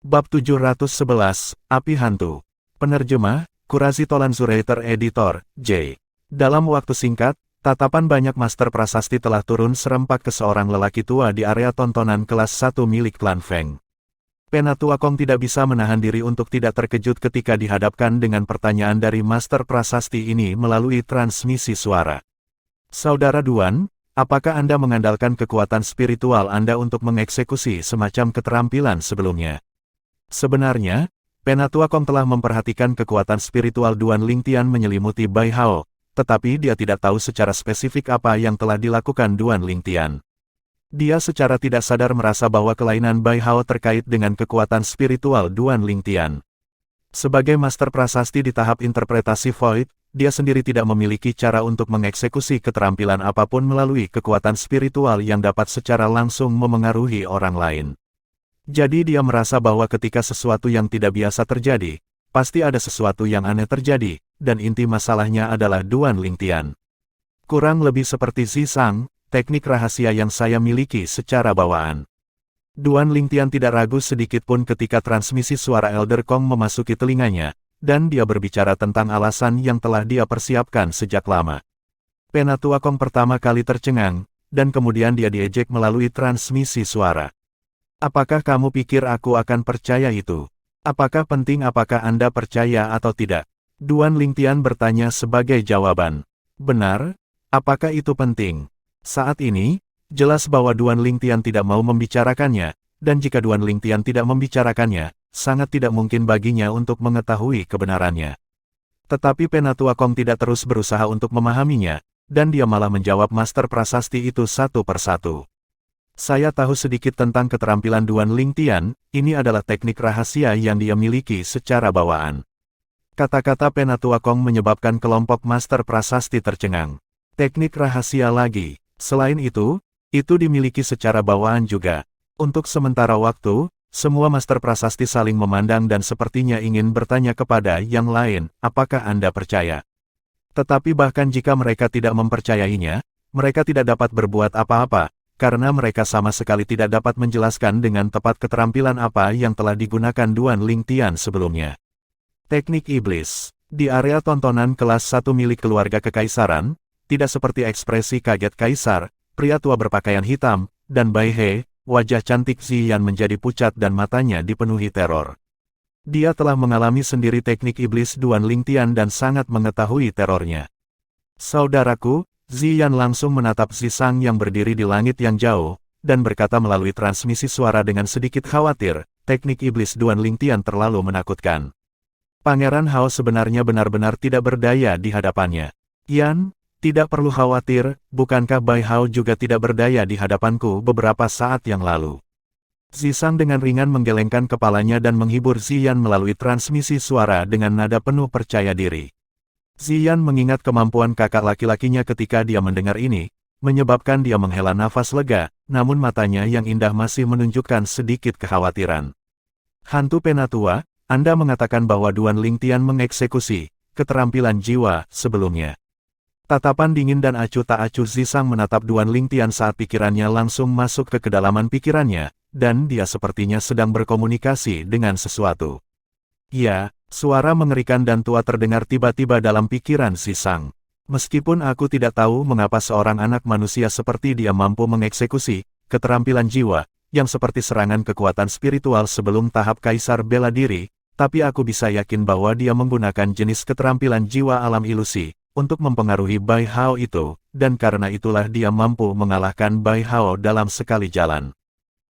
Bab 711, Api Hantu. Penerjemah, Kurasi Tolanzurator Editor, J. Dalam waktu singkat, tatapan banyak master prasasti telah turun serempak ke seorang lelaki tua di area tontonan kelas 1 milik klan Feng. Penatua Kong tidak bisa menahan diri untuk tidak terkejut ketika dihadapkan dengan pertanyaan dari master prasasti ini melalui transmisi suara. Saudara Duan, apakah Anda mengandalkan kekuatan spiritual Anda untuk mengeksekusi semacam keterampilan sebelumnya? Sebenarnya, Penatua Kong telah memperhatikan kekuatan spiritual Duan Lingtian menyelimuti Bai Hao, tetapi dia tidak tahu secara spesifik apa yang telah dilakukan Duan Lingtian. Dia secara tidak sadar merasa bahwa kelainan Bai Hao terkait dengan kekuatan spiritual Duan Lingtian. Sebagai master prasasti di tahap interpretasi Void, dia sendiri tidak memiliki cara untuk mengeksekusi keterampilan apapun melalui kekuatan spiritual yang dapat secara langsung memengaruhi orang lain. Jadi dia merasa bahwa ketika sesuatu yang tidak biasa terjadi, pasti ada sesuatu yang aneh terjadi, dan inti masalahnya adalah Duan Lingtian. Kurang lebih seperti Zisang, teknik rahasia yang saya miliki secara bawaan. Duan Lingtian tidak ragu sedikit pun ketika transmisi suara Elder Kong memasuki telinganya, dan dia berbicara tentang alasan yang telah dia persiapkan sejak lama. Penatua Kong pertama kali tercengang, dan kemudian dia diejek melalui transmisi suara. Apakah kamu pikir aku akan percaya itu? Apakah penting apakah Anda percaya atau tidak? Duan Lingtian bertanya sebagai jawaban. Benar? Apakah itu penting? Saat ini, jelas bahwa Duan Lingtian tidak mau membicarakannya, dan jika Duan Lingtian tidak membicarakannya, sangat tidak mungkin baginya untuk mengetahui kebenarannya. Tetapi Penatua Kong tidak terus berusaha untuk memahaminya, dan dia malah menjawab master prasasti itu satu persatu. Saya tahu sedikit tentang keterampilan Duan Lingtian, ini adalah teknik rahasia yang dia miliki secara bawaan. Kata-kata Penatua Kong menyebabkan kelompok master prasasti tercengang. Teknik rahasia lagi. Selain itu dimiliki secara bawaan juga. Untuk sementara waktu, semua master prasasti saling memandang dan sepertinya ingin bertanya kepada yang lain, apakah Anda percaya? Tetapi bahkan jika mereka tidak mempercayainya, mereka tidak dapat berbuat apa-apa, karena mereka sama sekali tidak dapat menjelaskan dengan tepat keterampilan apa yang telah digunakan Duan Lingtian sebelumnya. Teknik iblis. Di area tontonan kelas 1 milik keluarga kekaisaran, tidak seperti ekspresi kaget kaisar, pria tua berpakaian hitam, dan Bai He, wajah cantik Ziyan menjadi pucat dan matanya dipenuhi teror. Dia telah mengalami sendiri teknik iblis Duan Lingtian dan sangat mengetahui terornya. Saudaraku, Ziyan langsung menatap Zisang yang berdiri di langit yang jauh, dan berkata melalui transmisi suara dengan sedikit khawatir, teknik iblis Duan Lingtian terlalu menakutkan. Pangeran Hao sebenarnya benar-benar tidak berdaya di hadapannya. Yan, tidak perlu khawatir, bukankah Bai Hao juga tidak berdaya di hadapanku beberapa saat yang lalu? Zisang dengan ringan menggelengkan kepalanya dan menghibur Ziyan melalui transmisi suara dengan nada penuh percaya diri. Ziyan mengingat kemampuan kakak laki-lakinya ketika dia mendengar ini, menyebabkan dia menghela nafas lega, namun matanya yang indah masih menunjukkan sedikit kekhawatiran. Hantu Penatua, Anda mengatakan bahwa Duan Lingtian mengeksekusi keterampilan jiwa sebelumnya. Tatapan dingin dan acuh tak acuh Zisang menatap Duan Lingtian saat pikirannya langsung masuk ke kedalaman pikirannya, dan dia sepertinya sedang berkomunikasi dengan sesuatu. Ya, suara mengerikan dan tua terdengar tiba-tiba dalam pikiran Zisang. Meskipun aku tidak tahu mengapa seorang anak manusia seperti dia mampu mengeksekusi keterampilan jiwa, yang seperti serangan kekuatan spiritual sebelum tahap kaisar bela diri, tapi aku bisa yakin bahwa dia menggunakan jenis keterampilan jiwa alam ilusi, untuk mempengaruhi Bai Hao itu, dan karena itulah dia mampu mengalahkan Bai Hao dalam sekali jalan.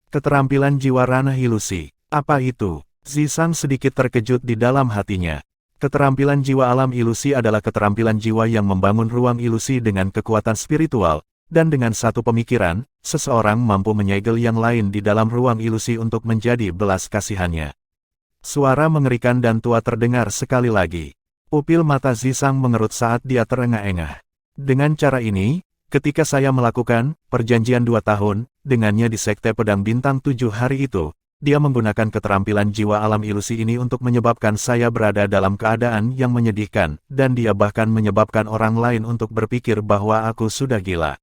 Keterampilan jiwa ranah ilusi, apa itu? Zisang sedikit terkejut di dalam hatinya. Keterampilan jiwa alam ilusi adalah keterampilan jiwa yang membangun ruang ilusi dengan kekuatan spiritual, dan dengan satu pemikiran, seseorang mampu menyegel yang lain di dalam ruang ilusi untuk menjadi belas kasihannya. Suara mengerikan dan tua terdengar sekali lagi. Pupil mata Zisang mengerut saat dia terengah-engah. Dengan cara ini, ketika saya melakukan perjanjian 2 tahun, dengannya di Sekte Pedang Bintang 7 hari itu, dia menggunakan keterampilan jiwa alam ilusi ini untuk menyebabkan saya berada dalam keadaan yang menyedihkan, dan dia bahkan menyebabkan orang lain untuk berpikir bahwa aku sudah gila.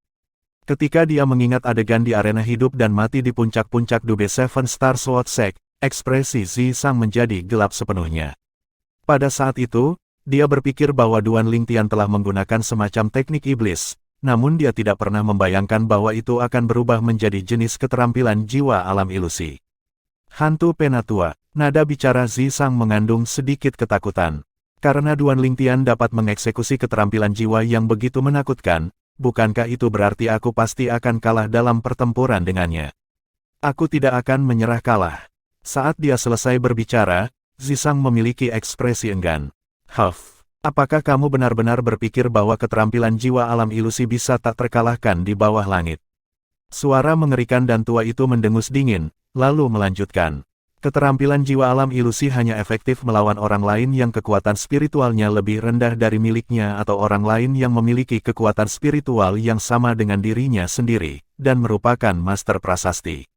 Ketika dia mengingat adegan di arena hidup dan mati di puncak-puncak Dube Seven Star Sword Sect, Ekspresi Zisang menjadi gelap sepenuhnya. Pada saat itu, dia berpikir bahwa Duan Lingtian telah menggunakan semacam teknik iblis, namun dia tidak pernah membayangkan bahwa itu akan berubah menjadi jenis keterampilan jiwa alam ilusi. Hantu Penatua, nada bicara Zisang mengandung sedikit ketakutan. Karena Duan Lingtian dapat mengeksekusi keterampilan jiwa yang begitu menakutkan, bukankah itu berarti aku pasti akan kalah dalam pertempuran dengannya? Aku tidak akan menyerah kalah. Saat dia selesai berbicara, Zisang memiliki ekspresi enggan. Huff, apakah kamu benar-benar berpikir bahwa keterampilan jiwa alam ilusi bisa tak terkalahkan di bawah langit? Suara mengerikan dan tua itu mendengus dingin, lalu melanjutkan. Keterampilan jiwa alam ilusi hanya efektif melawan orang lain yang kekuatan spiritualnya lebih rendah dari miliknya atau orang lain yang memiliki kekuatan spiritual yang sama dengan dirinya sendiri, dan merupakan master prasasti.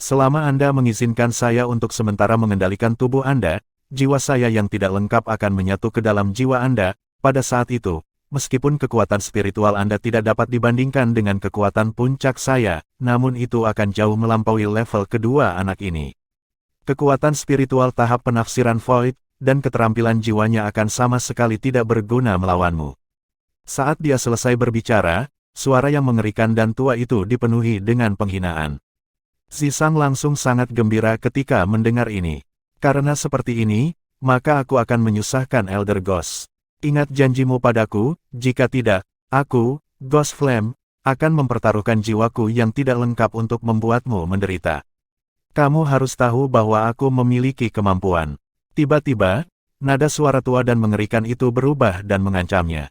Selama Anda mengizinkan saya untuk sementara mengendalikan tubuh Anda, jiwa saya yang tidak lengkap akan menyatu ke dalam jiwa Anda. Pada saat itu, meskipun kekuatan spiritual Anda tidak dapat dibandingkan dengan kekuatan puncak saya, namun itu akan jauh melampaui level kedua anak ini. Kekuatan spiritual tahap penafsiran Void, dan keterampilan jiwanya akan sama sekali tidak berguna melawanmu. Saat dia selesai berbicara, suara yang mengerikan dan tua itu dipenuhi dengan penghinaan. Zisang langsung sangat gembira ketika mendengar ini. Karena seperti ini, maka aku akan menyusahkan Elder Ghost. Ingat janjimu padaku, jika tidak, aku, Ghost Flame, akan mempertaruhkan jiwaku yang tidak lengkap untuk membuatmu menderita. Kamu harus tahu bahwa aku memiliki kemampuan. Tiba-tiba, nada suara tua dan mengerikan itu berubah dan mengancamnya.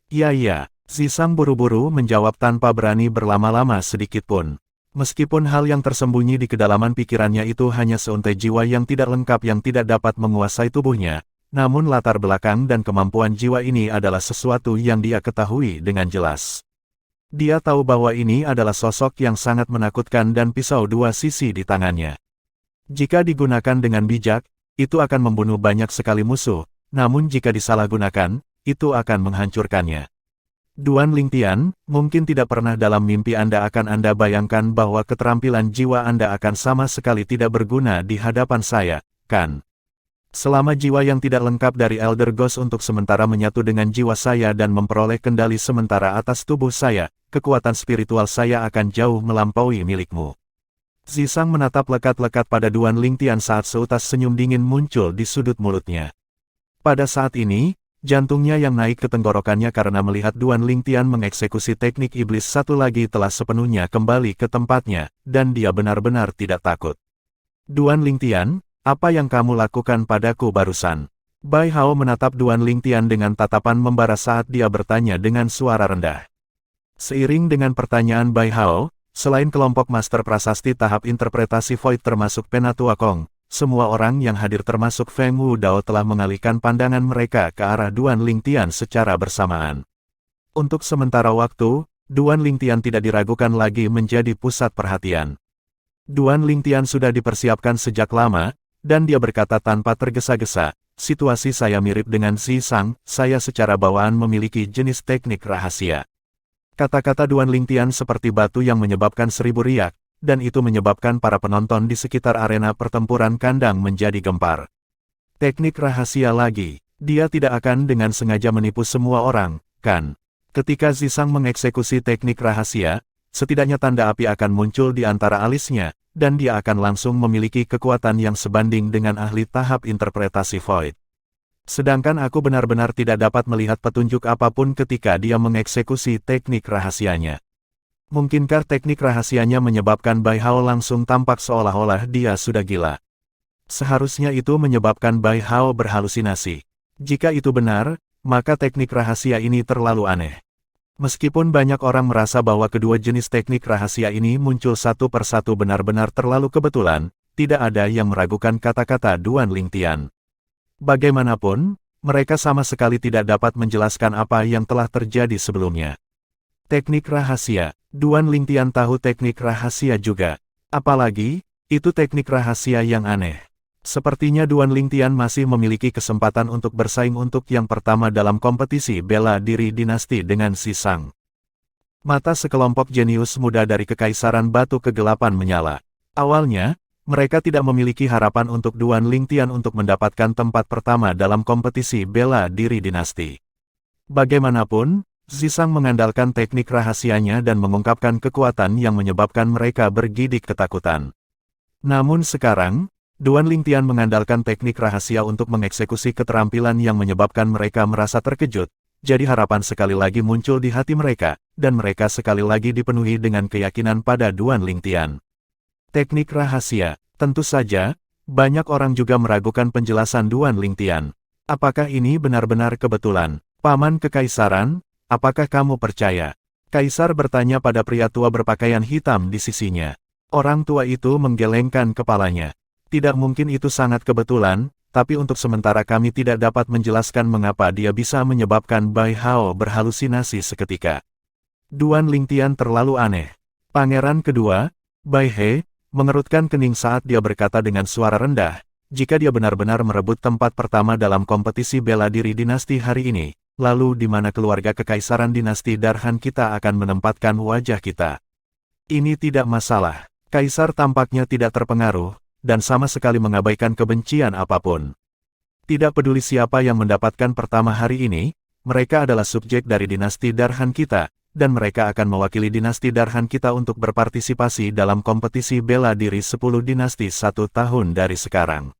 Iya, Zisang buru-buru menjawab tanpa berani berlama-lama sedikitpun. Meskipun hal yang tersembunyi di kedalaman pikirannya itu hanya seuntai jiwa yang tidak lengkap yang tidak dapat menguasai tubuhnya, namun latar belakang dan kemampuan jiwa ini adalah sesuatu yang dia ketahui dengan jelas. Dia tahu bahwa ini adalah sosok yang sangat menakutkan dan pisau dua sisi di tangannya. Jika digunakan dengan bijak, itu akan membunuh banyak sekali musuh, namun jika disalahgunakan, itu akan menghancurkannya. Duan Lingtian, mungkin tidak pernah dalam mimpi Anda akan Anda bayangkan bahwa keterampilan jiwa Anda akan sama sekali tidak berguna di hadapan saya, kan? Selama jiwa yang tidak lengkap dari Elder Ghost untuk sementara menyatu dengan jiwa saya dan memperoleh kendali sementara atas tubuh saya, kekuatan spiritual saya akan jauh melampaui milikmu. Zisang menatap lekat-lekat pada Duan Lingtian saat seutas senyum dingin muncul di sudut mulutnya. Pada saat ini, jantungnya yang naik ke tenggorokannya karena melihat Duan Lingtian mengeksekusi teknik iblis satu lagi telah sepenuhnya kembali ke tempatnya, dan dia benar-benar tidak takut. Duan Lingtian, apa yang kamu lakukan padaku barusan? Bai Hao menatap Duan Lingtian dengan tatapan membara saat dia bertanya dengan suara rendah. Seiring dengan pertanyaan Bai Hao, selain kelompok master prasasti tahap interpretasi Void termasuk Penatua Kong, semua orang yang hadir termasuk Feng Wudao telah mengalihkan pandangan mereka ke arah Duan Lingtian secara bersamaan. Untuk sementara waktu, Duan Lingtian tidak diragukan lagi menjadi pusat perhatian. Duan Lingtian sudah dipersiapkan sejak lama, dan dia berkata tanpa tergesa-gesa, situasi saya mirip dengan Zisang, saya secara bawaan memiliki jenis teknik rahasia. Kata-kata Duan Lingtian seperti batu yang menyebabkan 1000 riak, dan itu menyebabkan para penonton di sekitar arena pertempuran kandang menjadi gempar. Teknik rahasia lagi, dia tidak akan dengan sengaja menipu semua orang, kan? Ketika Zisang mengeksekusi teknik rahasia, setidaknya tanda api akan muncul di antara alisnya, dan dia akan langsung memiliki kekuatan yang sebanding dengan ahli tahap interpretasi Void. Sedangkan aku benar-benar tidak dapat melihat petunjuk apapun ketika dia mengeksekusi teknik rahasianya. Mungkinkah teknik rahasianya menyebabkan Bai Hao langsung tampak seolah-olah dia sudah gila? Seharusnya itu menyebabkan Bai Hao berhalusinasi. Jika itu benar, maka teknik rahasia ini terlalu aneh. Meskipun banyak orang merasa bahwa kedua jenis teknik rahasia ini muncul satu persatu benar-benar terlalu kebetulan, tidak ada yang meragukan kata-kata Duan Lingtian. Bagaimanapun, mereka sama sekali tidak dapat menjelaskan apa yang telah terjadi sebelumnya. Teknik rahasia. Duan Lingtian tahu teknik rahasia juga. Apalagi, itu teknik rahasia yang aneh. Sepertinya Duan Lingtian masih memiliki kesempatan untuk bersaing untuk yang pertama dalam kompetisi bela diri dinasti dengan Zisang. Mata sekelompok jenius muda dari Kekaisaran Batu Kegelapan menyala. Awalnya, mereka tidak memiliki harapan untuk Duan Lingtian untuk mendapatkan tempat pertama dalam kompetisi bela diri dinasti. Bagaimanapun, Zisang mengandalkan teknik rahasianya dan mengungkapkan kekuatan yang menyebabkan mereka bergidik ketakutan. Namun sekarang, Duan Lingtian mengandalkan teknik rahasia untuk mengeksekusi keterampilan yang menyebabkan mereka merasa terkejut, jadi harapan sekali lagi muncul di hati mereka, dan mereka sekali lagi dipenuhi dengan keyakinan pada Duan Lingtian. Teknik rahasia, tentu saja, banyak orang juga meragukan penjelasan Duan Lingtian. Apakah ini benar-benar kebetulan? Paman Kekaisaran, apakah kamu percaya? Kaisar bertanya pada pria tua berpakaian hitam di sisinya. Orang tua itu menggelengkan kepalanya. Tidak mungkin itu sangat kebetulan, tapi untuk sementara kami tidak dapat menjelaskan mengapa dia bisa menyebabkan Bai Hao berhalusinasi seketika. Duan Lingtian terlalu aneh. Pangeran kedua, Bai He, mengerutkan kening saat dia berkata dengan suara rendah, jika dia benar-benar merebut tempat pertama dalam kompetisi bela diri dinasti hari ini, lalu di mana keluarga kekaisaran dinasti Darhan kita akan menempatkan wajah kita? Ini tidak masalah. Kaisar tampaknya tidak terpengaruh, dan sama sekali mengabaikan kebencian apapun. Tidak peduli siapa yang mendapatkan pertama hari ini, mereka adalah subjek dari dinasti Darhan kita, dan mereka akan mewakili dinasti Darhan kita untuk berpartisipasi dalam kompetisi bela diri 10 dinasti 1 tahun dari sekarang.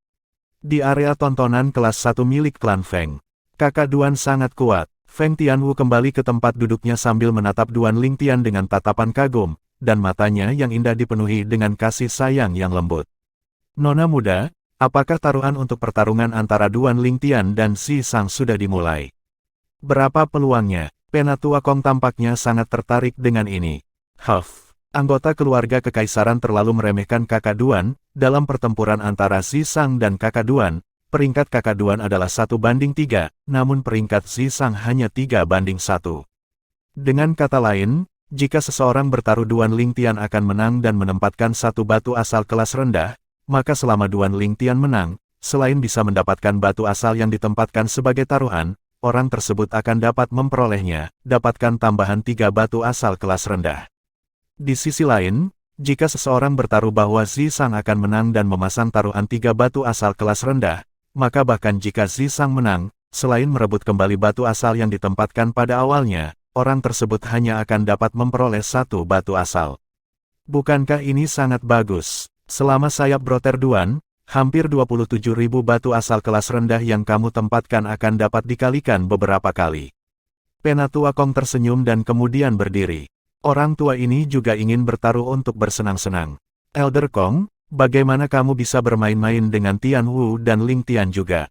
Di area tontonan kelas 1 milik klan Feng, kakak Duan sangat kuat. Feng Tianwu kembali ke tempat duduknya sambil menatap Duan Lingtian dengan tatapan kagum, dan matanya yang indah dipenuhi dengan kasih sayang yang lembut. Nona muda, apakah taruhan untuk pertarungan antara Duan Lingtian dan Zisang sudah dimulai? Berapa peluangnya? Penatua Kong tampaknya sangat tertarik dengan ini. Huff, anggota keluarga kekaisaran terlalu meremehkan kakak Duan, dalam pertempuran antara Zisang dan kakak Duan, peringkat kakak Duan adalah 1:3, namun peringkat Zisang hanya 3:1. Dengan kata lain, jika seseorang bertaruh Duan Lingtian akan menang dan menempatkan satu batu asal kelas rendah, maka selama Duan Lingtian menang, selain bisa mendapatkan batu asal yang ditempatkan sebagai taruhan, orang tersebut akan dapat memperolehnya, dapatkan tambahan 3 batu asal kelas rendah. Di sisi lain, jika seseorang bertaruh bahwa Zisang akan menang dan memasang taruhan 3 batu asal kelas rendah, maka bahkan jika Zisang menang, selain merebut kembali batu asal yang ditempatkan pada awalnya, orang tersebut hanya akan dapat memperoleh 1 batu asal. Bukankah ini sangat bagus? Selama sayap Broter Duan, hampir 27.000 batu asal kelas rendah yang kamu tempatkan akan dapat dikalikan beberapa kali. Penatua Kong tersenyum dan kemudian berdiri. Orang tua ini juga ingin bertaruh untuk bersenang-senang. Elder Kong, bagaimana kamu bisa bermain-main dengan Tian Wu dan Ling Tian juga?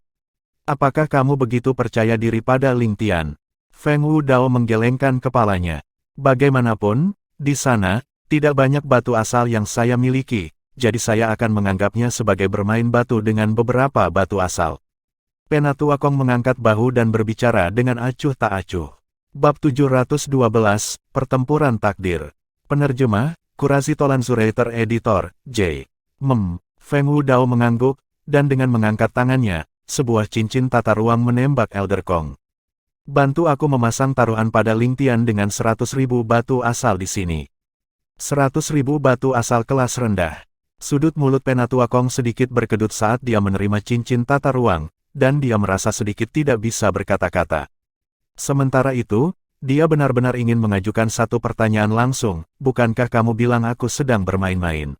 Apakah kamu begitu percaya diri pada Ling Tian? Feng Wu Dao menggelengkan kepalanya. Bagaimanapun, di sana, tidak banyak batu asal yang saya miliki, jadi saya akan menganggapnya sebagai bermain batu dengan beberapa batu asal. Penatua Kong mengangkat bahu dan berbicara dengan acuh tak acuh. Bab 712, Pertempuran Takdir. Penerjemah, Kurasi Tolanzurator Editor, J. Feng Wu Dao mengangguk, dan dengan mengangkat tangannya, sebuah cincin tata ruang menembak Elder Kong. Bantu aku memasang taruhan pada Ling Tian dengan 100.000 batu asal di sini. 100.000 batu asal kelas rendah. Sudut mulut Penatua Kong sedikit berkedut saat dia menerima cincin tata ruang, dan dia merasa sedikit tidak bisa berkata-kata. Sementara itu, dia benar-benar ingin mengajukan satu pertanyaan langsung, bukankah kamu bilang aku sedang bermain-main?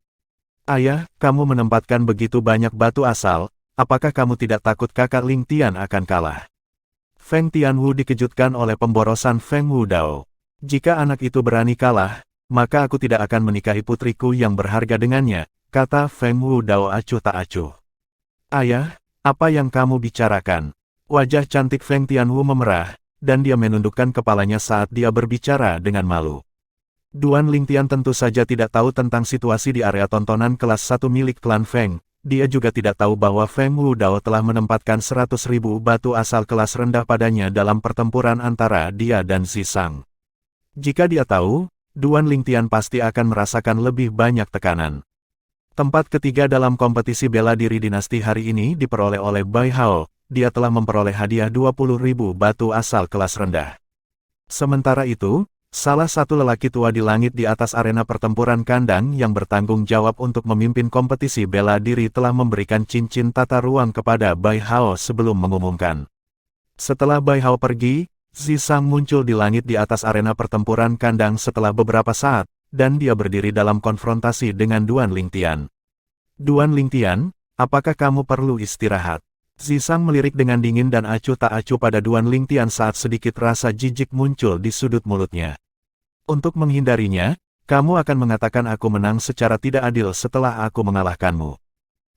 Ayah, kamu menempatkan begitu banyak batu asal, apakah kamu tidak takut kakak Ling Tian akan kalah? Feng Tianwu dikejutkan oleh pemborosan Feng Wu Dao. Jika anak itu berani kalah, maka aku tidak akan menikahi putriku yang berharga dengannya, kata Feng Wu Dao acuh tak acuh. Ayah, apa yang kamu bicarakan? Wajah cantik Feng Tianwu memerah, dan dia menundukkan kepalanya saat dia berbicara dengan malu. Duan Lingtian tentu saja tidak tahu tentang situasi di area tontonan kelas 1 milik klan Feng. Dia juga tidak tahu bahwa Feng Wu Dao telah menempatkan 100.000 batu asal kelas rendah padanya dalam pertempuran antara dia dan Zisang. Jika dia tahu, Duan Lingtian pasti akan merasakan lebih banyak tekanan. Tempat ketiga dalam kompetisi bela diri dinasti hari ini diperoleh oleh Bai Hao. Dia telah memperoleh hadiah 20.000 batu asal kelas rendah. Sementara itu, Salah satu lelaki tua di langit di atas arena pertempuran kandang yang bertanggung jawab untuk memimpin kompetisi bela diri telah memberikan cincin tata ruang kepada Bai Hao sebelum mengumumkan. Setelah Bai Hao pergi, Zisang muncul di langit di atas arena pertempuran kandang setelah beberapa saat, dan dia berdiri dalam konfrontasi dengan Duan Lingtian. Duan Lingtian, apakah kamu perlu istirahat? Zisang melirik dengan dingin dan acuh tak acuh pada Duan Lingtian saat sedikit rasa jijik muncul di sudut mulutnya. Untuk menghindarinya, kamu akan mengatakan aku menang secara tidak adil setelah aku mengalahkanmu.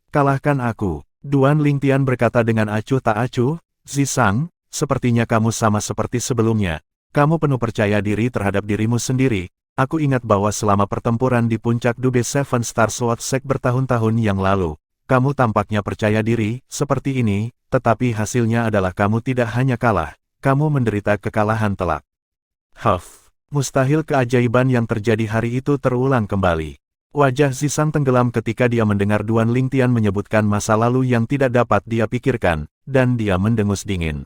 Kalahkan aku, Duan Lingtian berkata dengan acuh tak acuh. Zisang, sepertinya kamu sama seperti sebelumnya. Kamu penuh percaya diri terhadap dirimu sendiri. Aku ingat bahwa selama pertempuran di puncak Dube Seven Star Sword Sect bertahun-tahun yang lalu, kamu tampaknya percaya diri, seperti ini, tetapi hasilnya adalah kamu tidak hanya kalah, kamu menderita kekalahan telak. Mustahil keajaiban yang terjadi hari itu terulang kembali. Wajah Zisang tenggelam ketika dia mendengar Duan Lingtian menyebutkan masa lalu yang tidak dapat dia pikirkan, dan dia mendengus dingin.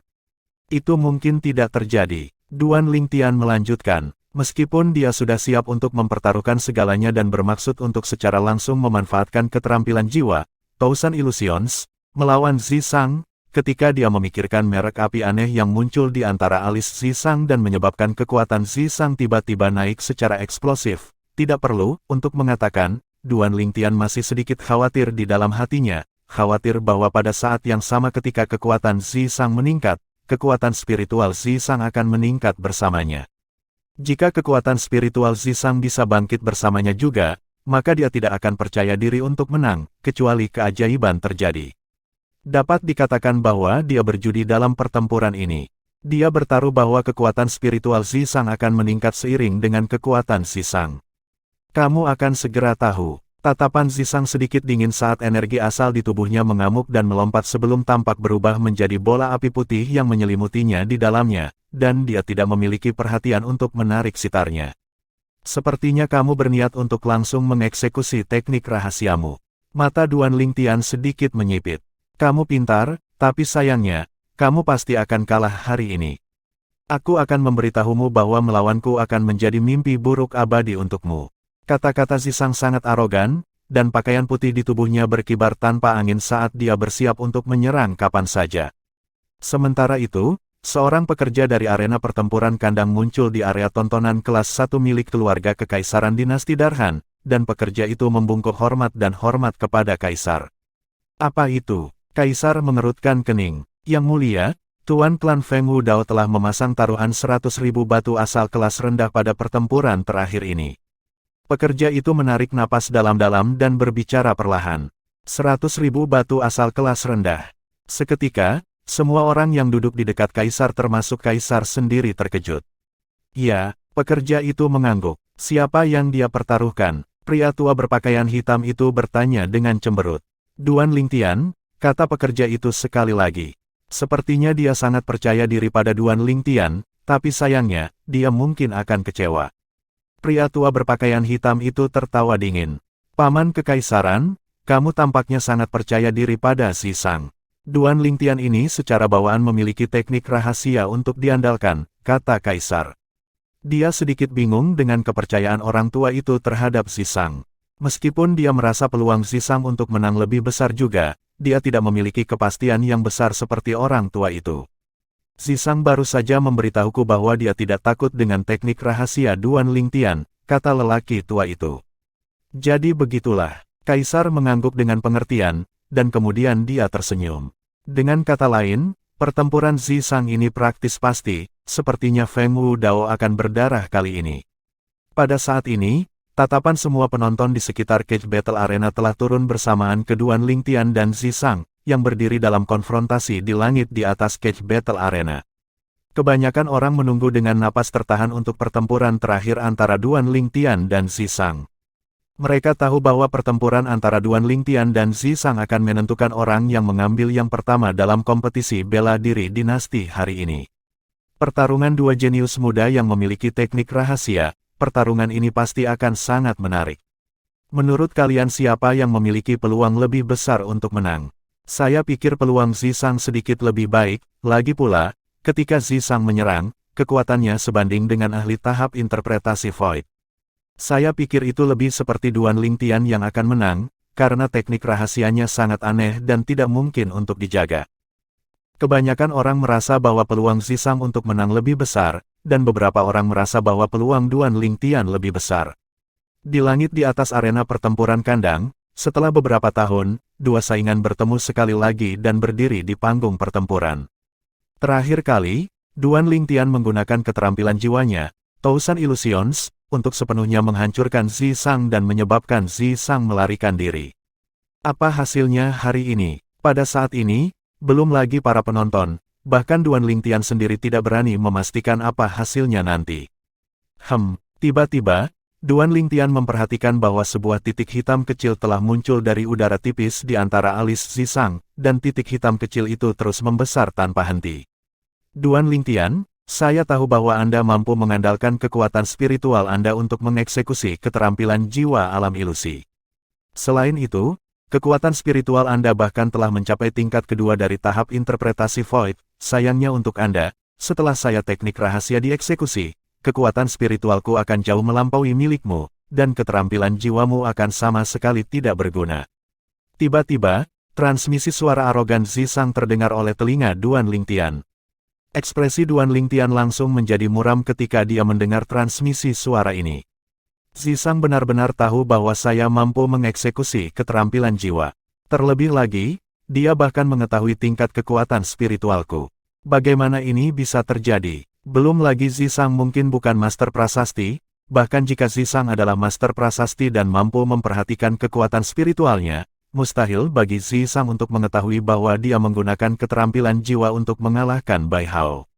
Itu mungkin tidak terjadi. Duan Lingtian melanjutkan, meskipun dia sudah siap untuk mempertaruhkan segalanya dan bermaksud untuk secara langsung memanfaatkan keterampilan jiwa, Thousand Illusions, melawan Zisang, ketika dia memikirkan merek api aneh yang muncul di antara alis Zisang dan menyebabkan kekuatan Zisang tiba-tiba naik secara eksplosif. Tidak perlu untuk mengatakan, Duan Lingtian masih sedikit khawatir di dalam hatinya, khawatir bahwa pada saat yang sama ketika kekuatan Zisang meningkat, kekuatan spiritual Zisang akan meningkat bersamanya. Jika kekuatan spiritual Zisang bisa bangkit bersamanya juga, maka dia tidak akan percaya diri untuk menang, kecuali keajaiban terjadi. Dapat dikatakan bahwa dia berjudi dalam pertempuran ini. Dia bertaruh bahwa kekuatan spiritual Zisang akan meningkat seiring dengan kekuatan Zisang. Kamu akan segera tahu. Tatapan Zisang sedikit dingin saat energi asal di tubuhnya mengamuk dan melompat sebelum tampak berubah menjadi bola api putih yang menyelimutinya di dalamnya, dan dia tidak memiliki perhatian untuk menarik sitarnya. Sepertinya kamu berniat untuk langsung mengeksekusi teknik rahasiamu. Mata Duan Lingtian sedikit menyipit. Kamu pintar, tapi sayangnya, kamu pasti akan kalah hari ini. Aku akan memberitahumu bahwa melawanku akan menjadi mimpi buruk abadi untukmu. Kata-kata Zisang sangat arogan, dan pakaian putih di tubuhnya berkibar tanpa angin saat dia bersiap untuk menyerang kapan saja. Sementara itu, seorang pekerja dari arena pertempuran kandang muncul di area tontonan kelas 1 milik keluarga Kekaisaran Dinasti Darhan, dan pekerja itu membungkuk hormat dan hormat kepada Kaisar. Apa itu? Kaisar mengerutkan kening. Yang mulia, Tuan Klan Feng Wudao telah memasang taruhan 100.000 batu asal kelas rendah pada pertempuran terakhir ini. Pekerja itu menarik napas dalam-dalam dan berbicara perlahan. 100.000 batu asal kelas rendah. Seketika, semua orang yang duduk di dekat Kaisar termasuk Kaisar sendiri terkejut. Ya, pekerja itu mengangguk. Siapa yang dia pertaruhkan? Pria tua berpakaian hitam itu bertanya dengan cemberut. Duan Lingtian, kata pekerja itu sekali lagi. Sepertinya dia sangat percaya diri pada Duan Lingtian, tapi sayangnya, dia mungkin akan kecewa. Pria tua berpakaian hitam itu tertawa dingin. Paman Kekaisaran, kamu tampaknya sangat percaya diri pada Zisang. Duan Lingtian ini secara bawaan memiliki teknik rahasia untuk diandalkan, kata Kaisar. Dia sedikit bingung dengan kepercayaan orang tua itu terhadap Zisang. Meskipun dia merasa peluang Zisang untuk menang lebih besar juga, dia tidak memiliki kepastian yang besar seperti orang tua itu. Zisang baru saja memberitahuku bahwa dia tidak takut dengan teknik rahasia Duan Lingtian, kata lelaki tua itu. Jadi begitulah, Kaisar mengangguk dengan pengertian, dan kemudian dia tersenyum. Dengan kata lain, pertempuran Zisang ini praktis pasti, sepertinya Feng Wudao akan berdarah kali ini. Pada saat ini, tatapan semua penonton di sekitar Cage Battle Arena telah turun bersamaan ke Duan Lingtian dan Zisang, yang berdiri dalam konfrontasi di langit di atas Cage Battle Arena. Kebanyakan orang menunggu dengan napas tertahan untuk pertempuran terakhir antara Duan Lingtian dan Zisang. Mereka tahu bahwa pertempuran antara Duan Lingtian dan Zisang akan menentukan orang yang mengambil yang pertama dalam kompetisi bela diri dinasti hari ini. Pertarungan dua jenius muda yang memiliki teknik rahasia, pertarungan ini pasti akan sangat menarik. Menurut kalian siapa yang memiliki peluang lebih besar untuk menang? Saya pikir peluang Zisang sedikit lebih baik, lagi pula, ketika Zisang menyerang, kekuatannya sebanding dengan ahli tahap interpretasi Void. Saya pikir itu lebih seperti Duan Lingtian yang akan menang, karena teknik rahasianya sangat aneh dan tidak mungkin untuk dijaga. Kebanyakan orang merasa bahwa peluang Zisang untuk menang lebih besar, dan beberapa orang merasa bahwa peluang Duan Lingtian lebih besar. Di langit di atas arena pertempuran kandang, setelah beberapa tahun, dua saingan bertemu sekali lagi dan berdiri di panggung pertempuran. Terakhir kali, Duan Lingtian menggunakan keterampilan jiwanya, Thousand Illusions, untuk sepenuhnya menghancurkan Zisang dan menyebabkan Zisang melarikan diri. Apa hasilnya hari ini? Pada saat ini, belum lagi para penonton, bahkan Duan Lingtian sendiri tidak berani memastikan apa hasilnya nanti. Tiba-tiba, Duan Lingtian memperhatikan bahwa sebuah titik hitam kecil telah muncul dari udara tipis di antara alis Zisang, dan titik hitam kecil itu terus membesar tanpa henti. Duan Lingtian, saya tahu bahwa Anda mampu mengandalkan kekuatan spiritual Anda untuk mengeksekusi keterampilan jiwa alam ilusi. Selain itu, kekuatan spiritual Anda bahkan telah mencapai tingkat kedua dari tahap interpretasi Void. Sayangnya untuk Anda, setelah saya teknik rahasia dieksekusi, kekuatan spiritualku akan jauh melampaui milikmu, dan keterampilan jiwamu akan sama sekali tidak berguna. Tiba-tiba, transmisi suara arogan Zisang terdengar oleh telinga Duan Lingtian. Ekspresi Duan Lingtian langsung menjadi muram ketika dia mendengar transmisi suara ini. Zisang benar-benar tahu bahwa saya mampu mengeksekusi keterampilan jiwa. Terlebih lagi, dia bahkan mengetahui tingkat kekuatan spiritualku. Bagaimana ini bisa terjadi? Belum lagi Zisang mungkin bukan master prasasti, bahkan jika Zisang adalah master prasasti dan mampu memperhatikan kekuatan spiritualnya, mustahil bagi Zisang untuk mengetahui bahwa dia menggunakan keterampilan jiwa untuk mengalahkan Bai Hao.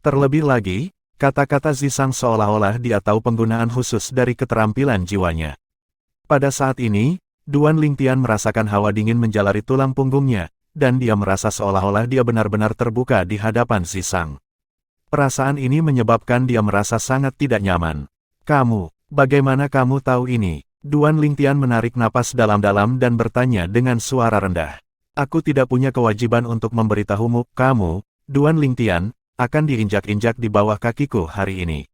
Terlebih lagi, kata-kata Zisang seolah-olah dia tahu penggunaan khusus dari keterampilan jiwanya. Pada saat ini, Duan Lingtian merasakan hawa dingin menjalari tulang punggungnya, dan dia merasa seolah-olah dia benar-benar terbuka di hadapan Zisang. Perasaan ini menyebabkan dia merasa sangat tidak nyaman. Bagaimana kamu tahu ini? Duan Lingtian menarik napas dalam-dalam dan bertanya dengan suara rendah. Aku tidak punya kewajiban untuk memberitahumu, kamu, Duan Lingtian, akan diinjak-injak di bawah kakiku hari ini.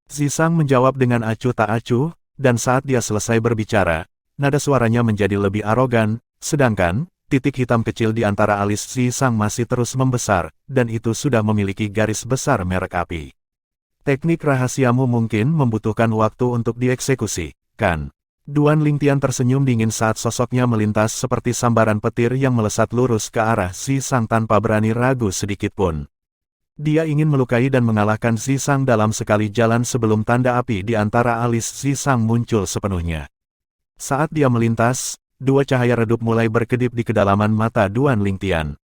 Zisang menjawab dengan acuh tak acuh, dan saat dia selesai berbicara, nada suaranya menjadi lebih arogan, sedangkan, titik hitam kecil di antara alis Zisang masih terus membesar, dan itu sudah memiliki garis besar merek api. Teknik rahasiamu mungkin membutuhkan waktu untuk dieksekusi, kan? Duan Lingtian tersenyum dingin saat sosoknya melintas seperti sambaran petir yang melesat lurus ke arah Zisang tanpa berani ragu sedikitpun. Dia ingin melukai dan mengalahkan Zisang dalam sekali jalan sebelum tanda api di antara alis Zisang muncul sepenuhnya. Saat dia melintas, dua cahaya redup mulai berkedip di kedalaman mata Duan Lingtian.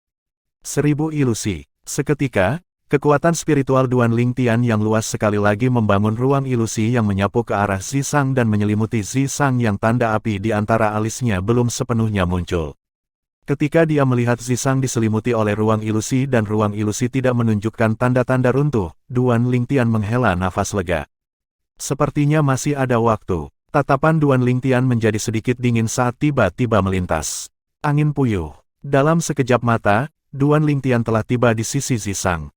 1000 ilusi. Seketika, kekuatan spiritual Duan Lingtian yang luas sekali lagi membangun ruang ilusi yang menyapu ke arah Zisang dan menyelimuti Zisang yang tanda api di antara alisnya belum sepenuhnya muncul. Ketika dia melihat Zisang diselimuti oleh ruang ilusi dan ruang ilusi tidak menunjukkan tanda-tanda runtuh, Duan Lingtian menghela nafas lega. Sepertinya masih ada waktu. Tatapan Duan Lingtian menjadi sedikit dingin saat tiba-tiba melintas. Angin puyuh. Dalam sekejap mata, Duan Lingtian telah tiba di sisi Zisang.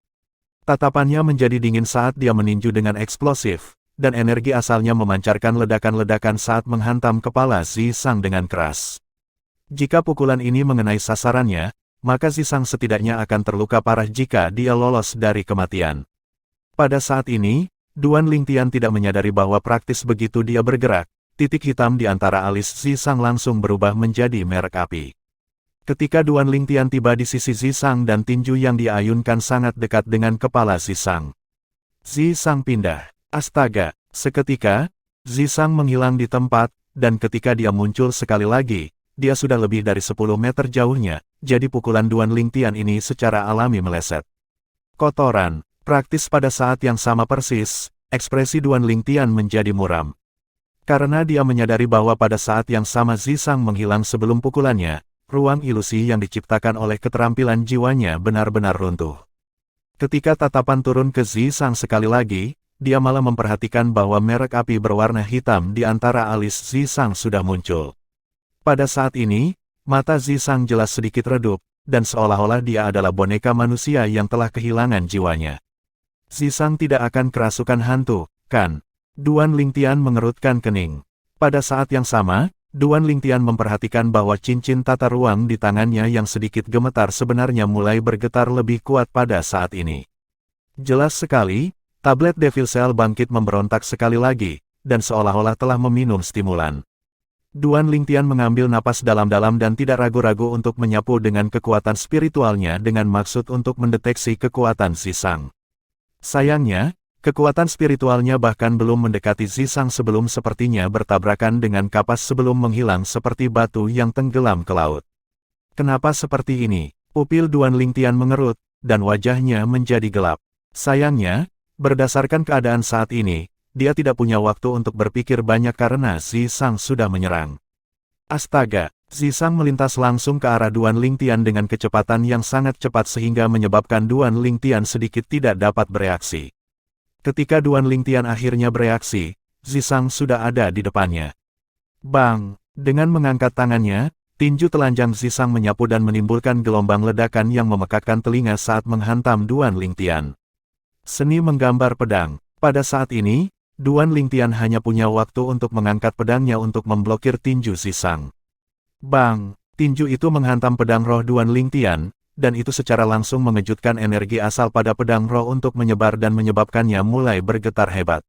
Tatapannya menjadi dingin saat dia meninju dengan eksplosif, dan energi asalnya memancarkan ledakan-ledakan saat menghantam kepala Zisang dengan keras. Jika pukulan ini mengenai sasarannya, maka Zisang setidaknya akan terluka parah jika dia lolos dari kematian. Pada saat ini, Duan Lingtian tidak menyadari bahwa praktis begitu dia bergerak, titik hitam di antara alis Zisang langsung berubah menjadi merek api. Ketika Duan Lingtian tiba di sisi Zisang dan tinju yang diayunkan sangat dekat dengan kepala Zisang. Zisang pindah. Astaga! Seketika, Zisang menghilang di tempat, dan ketika dia muncul sekali lagi, dia sudah lebih dari 10 meter jauhnya, jadi pukulan Duan Lingtian ini secara alami meleset. Kotoran. Praktis pada saat yang sama persis, ekspresi Duan Lingtian menjadi muram. Karena dia menyadari bahwa pada saat yang sama Zisang menghilang sebelum pukulannya, ruang ilusi yang diciptakan oleh keterampilan jiwanya benar-benar runtuh. Ketika tatapan turun ke Zisang sekali lagi, dia malah memperhatikan bahwa merek api berwarna hitam di antara alis Zisang sudah muncul. Pada saat ini, mata Zisang jelas sedikit redup, dan seolah-olah dia adalah boneka manusia yang telah kehilangan jiwanya. Zisang tidak akan kerasukan hantu, kan? Duan Lingtian mengerutkan kening. Pada saat yang sama, Duan Lingtian memperhatikan bahwa cincin tata ruang di tangannya yang sedikit gemetar sebenarnya mulai bergetar lebih kuat pada saat ini. Jelas sekali, tablet Devil Cell bangkit memberontak sekali lagi, dan seolah-olah telah meminum stimulan. Duan Lingtian mengambil napas dalam-dalam dan tidak ragu-ragu untuk menyapu dengan kekuatan spiritualnya dengan maksud untuk mendeteksi kekuatan Zisang. Sayangnya, kekuatan spiritualnya bahkan belum mendekati Zisang sebelum sepertinya bertabrakan dengan kapas sebelum menghilang seperti batu yang tenggelam ke laut. Kenapa seperti ini? Pupil Duan Lingtian mengerut, dan wajahnya menjadi gelap. Sayangnya, berdasarkan keadaan saat ini, dia tidak punya waktu untuk berpikir banyak karena Zisang sudah menyerang. Astaga! Zisang melintas langsung ke arah Duan Lingtian dengan kecepatan yang sangat cepat sehingga menyebabkan Duan Lingtian sedikit tidak dapat bereaksi. Ketika Duan Lingtian akhirnya bereaksi, Zisang sudah ada di depannya. Bang! Dengan mengangkat tangannya, tinju telanjang Zisang menyapu dan menimbulkan gelombang ledakan yang memekakkan telinga saat menghantam Duan Lingtian. Seni menggambar pedang. Pada saat ini, Duan Lingtian hanya punya waktu untuk mengangkat pedangnya untuk memblokir tinju Zisang. Bang! Tinju itu menghantam pedang roh Duan Lingtian, dan itu secara langsung mengejutkan energi asal pada pedang roh untuk menyebar dan menyebabkannya mulai bergetar hebat.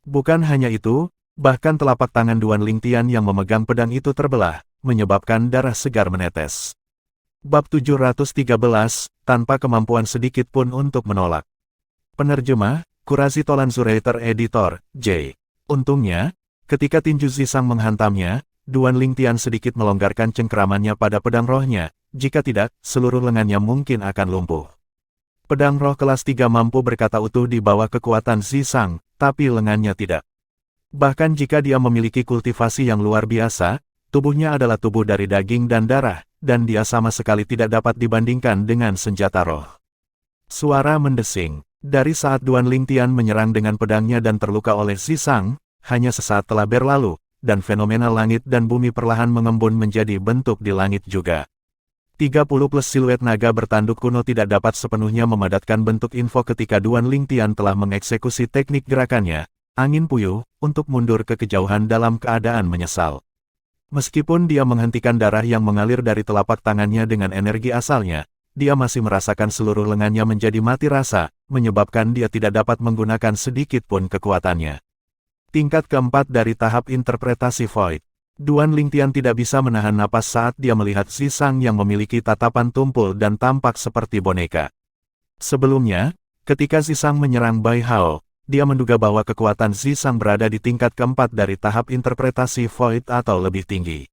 Bukan hanya itu, bahkan telapak tangan Duan Lingtian yang memegang pedang itu terbelah, menyebabkan darah segar menetes. Bab 713, tanpa kemampuan sedikit pun untuk menolak. Penerjemah, Kurasi Tolanzurator Editor, J. Untungnya, ketika tinju Zisang menghantamnya, Duan Lingtian sedikit melonggarkan cengkeramannya pada pedang rohnya, jika tidak, seluruh lengannya mungkin akan lumpuh. Pedang roh kelas 3 mampu berkata utuh di bawah kekuatan Zisang, tapi lengannya tidak. Bahkan jika dia memiliki kultivasi yang luar biasa, tubuhnya adalah tubuh dari daging dan darah, dan dia sama sekali tidak dapat dibandingkan dengan senjata roh. Suara mendesing. Dari saat Duan Lingtian menyerang dengan pedangnya dan terluka oleh Zisang, hanya sesaat telah berlalu, dan fenomena langit dan bumi perlahan mengembun menjadi bentuk di langit juga. 30 plus siluet naga bertanduk kuno tidak dapat sepenuhnya memadatkan bentuk info ketika Duan Lingtian telah mengeksekusi teknik gerakannya, angin puyuh, untuk mundur ke kejauhan dalam keadaan menyesal. Meskipun dia menghentikan darah yang mengalir dari telapak tangannya dengan energi asalnya, dia masih merasakan seluruh lengannya menjadi mati rasa, menyebabkan dia tidak dapat menggunakan sedikit pun kekuatannya. Tingkat keempat dari tahap interpretasi Void. Duan Lingtian tidak bisa menahan napas saat dia melihat Zisang yang memiliki tatapan tumpul dan tampak seperti boneka. Sebelumnya, ketika Zisang menyerang Bai Hao, dia menduga bahwa kekuatan Zisang berada di tingkat keempat dari tahap interpretasi Void atau lebih tinggi.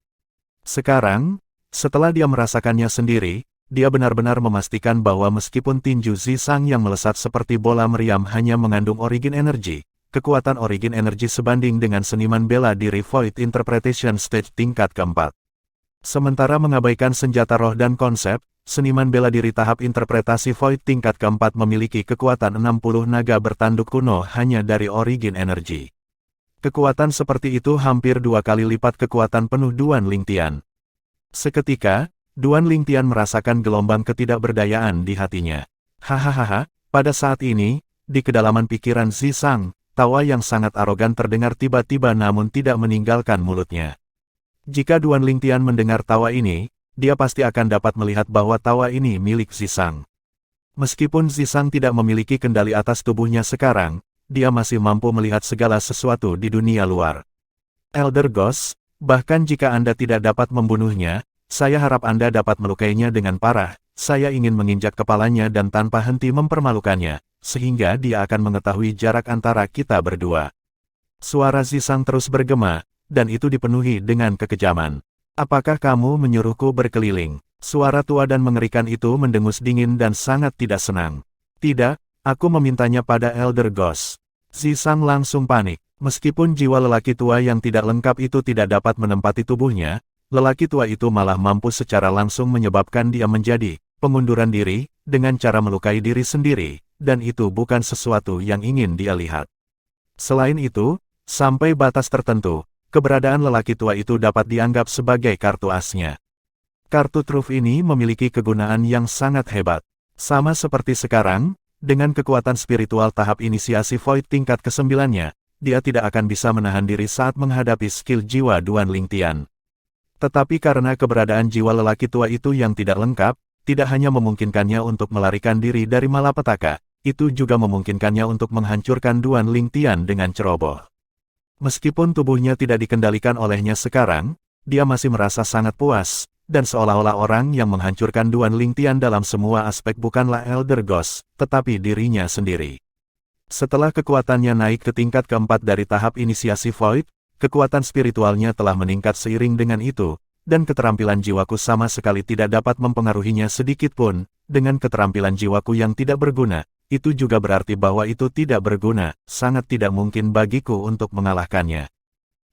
Sekarang, setelah dia merasakannya sendiri, dia benar-benar memastikan bahwa meskipun tinju Zisang yang melesat seperti bola meriam hanya mengandung origin energi, kekuatan origin energi sebanding dengan seniman bela diri Void Interpretation Stage tingkat keempat. Sementara mengabaikan senjata roh dan konsep, seniman bela diri tahap interpretasi Void tingkat keempat memiliki kekuatan 60 naga bertanduk kuno hanya dari origin energi. Kekuatan seperti itu hampir 2 kali lipat kekuatan penuh Duan Lingtian. Seketika, Duan Lingtian merasakan gelombang ketidakberdayaan di hatinya. Hahaha, pada saat ini, di kedalaman pikiran Zisang, tawa yang sangat arogan terdengar tiba-tiba namun tidak meninggalkan mulutnya. Jika Duan Lingtian mendengar tawa ini, dia pasti akan dapat melihat bahwa tawa ini milik Zisang. Meskipun Zisang tidak memiliki kendali atas tubuhnya sekarang, dia masih mampu melihat segala sesuatu di dunia luar. Elder Ghost, bahkan jika Anda tidak dapat membunuhnya, saya harap Anda dapat melukainya dengan parah. Saya ingin menginjak kepalanya dan tanpa henti mempermalukannya, sehingga dia akan mengetahui jarak antara kita berdua. Suara Zisang terus bergema, dan itu dipenuhi dengan kekejaman. Apakah kamu menyuruhku berkeliling? Suara tua dan mengerikan itu mendengus dingin dan sangat tidak senang. Tidak, aku memintanya pada Elder Ghost. Zisang langsung panik. Meskipun jiwa lelaki tua yang tidak lengkap itu tidak dapat menempati tubuhnya, lelaki tua itu malah mampu secara langsung menyebabkan dia menjadi pengunduran diri, dengan cara melukai diri sendiri, dan itu bukan sesuatu yang ingin dia lihat. Selain itu, sampai batas tertentu, keberadaan lelaki tua itu dapat dianggap sebagai kartu asnya. Kartu truf ini memiliki kegunaan yang sangat hebat. Sama seperti sekarang, Dengan kekuatan spiritual tahap inisiasi Void tingkat ke-9-nya, dia tidak akan bisa menahan diri saat menghadapi skill jiwa Duan Lingtian. Tetapi karena keberadaan jiwa lelaki tua itu yang tidak lengkap, tidak hanya memungkinkannya untuk melarikan diri dari malapetaka, itu juga memungkinkannya untuk menghancurkan Duan Lingtian dengan ceroboh. Meskipun tubuhnya tidak dikendalikan olehnya sekarang, dia masih merasa sangat puas, dan seolah-olah orang yang menghancurkan Duan Lingtian dalam semua aspek bukanlah Elder Ghost, tetapi dirinya sendiri. Setelah kekuatannya naik ke tingkat keempat dari tahap inisiasi Void, kekuatan spiritualnya telah meningkat seiring dengan itu, dan keterampilan jiwaku sama sekali tidak dapat mempengaruhinya sedikit pun. Dengan keterampilan jiwaku yang tidak berguna, itu juga berarti bahwa itu tidak berguna, sangat tidak mungkin bagiku untuk mengalahkannya.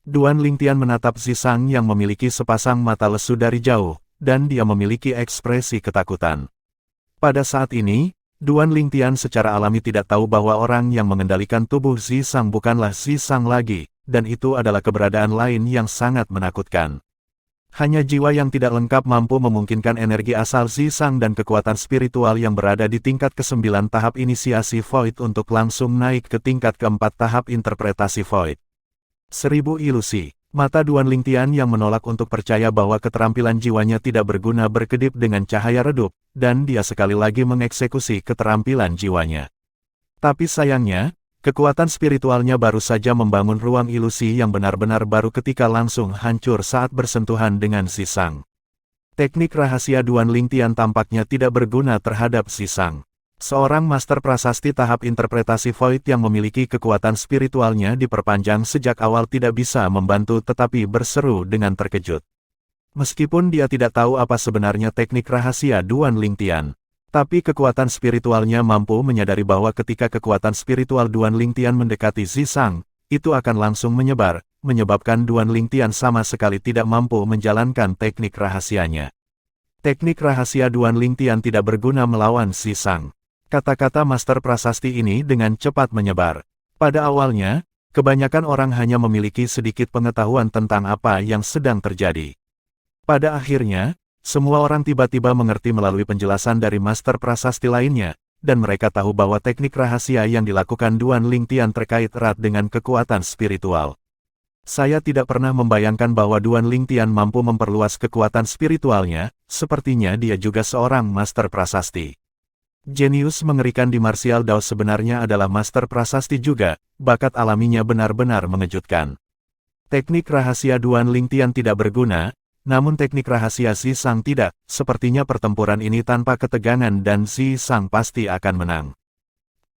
Duan Lingtian menatap Zisang yang memiliki sepasang mata lesu dari jauh, dan dia memiliki ekspresi ketakutan. Pada saat ini, Duan Lingtian secara alami tidak tahu bahwa orang yang mengendalikan tubuh Zisang bukanlah Zisang lagi, dan itu adalah keberadaan lain yang sangat menakutkan. Hanya jiwa yang tidak lengkap mampu memungkinkan energi asal Zisang dan kekuatan spiritual yang berada di tingkat ke-9 tahap inisiasi Void untuk langsung naik ke tingkat ke-4 tahap interpretasi Void. 1000 ilusi. Mata Duan Lingtian yang menolak untuk percaya bahwa keterampilan jiwanya tidak berguna berkedip dengan cahaya redup, dan dia sekali lagi mengeksekusi keterampilan jiwanya. Tapi sayangnya, kekuatan spiritualnya baru saja membangun ruang ilusi yang benar-benar baru ketika langsung hancur saat bersentuhan dengan Zisang. Teknik rahasia Duan Lingtian tampaknya tidak berguna terhadap Zisang. Seorang master prasasti tahap interpretasi Void yang memiliki kekuatan spiritualnya diperpanjang sejak awal tidak bisa membantu tetapi berseru dengan terkejut. Meskipun dia tidak tahu apa sebenarnya teknik rahasia Duan Lingtian, tapi kekuatan spiritualnya mampu menyadari bahwa ketika kekuatan spiritual Duan Lingtian mendekati Zisang, itu akan langsung menyebar, menyebabkan Duan Lingtian sama sekali tidak mampu menjalankan teknik rahasianya. Teknik rahasia Duan Lingtian tidak berguna melawan Zisang. Kata-kata master prasasti ini dengan cepat menyebar. Pada awalnya, kebanyakan orang hanya memiliki sedikit pengetahuan tentang apa yang sedang terjadi. Pada akhirnya, semua orang tiba-tiba mengerti melalui penjelasan dari master prasasti lainnya, dan mereka tahu bahwa teknik rahasia yang dilakukan Duan Lingtian terkait erat dengan kekuatan spiritual. Saya tidak pernah membayangkan bahwa Duan Lingtian mampu memperluas kekuatan spiritualnya, sepertinya dia juga seorang master prasasti. Jenius mengerikan di martial Dao sebenarnya adalah master prasasti juga, bakat alaminya benar-benar mengejutkan. Teknik rahasia Duan Lingtian tidak berguna, namun teknik rahasia Zisang tidak, sepertinya pertempuran ini tanpa ketegangan dan Zisang pasti akan menang.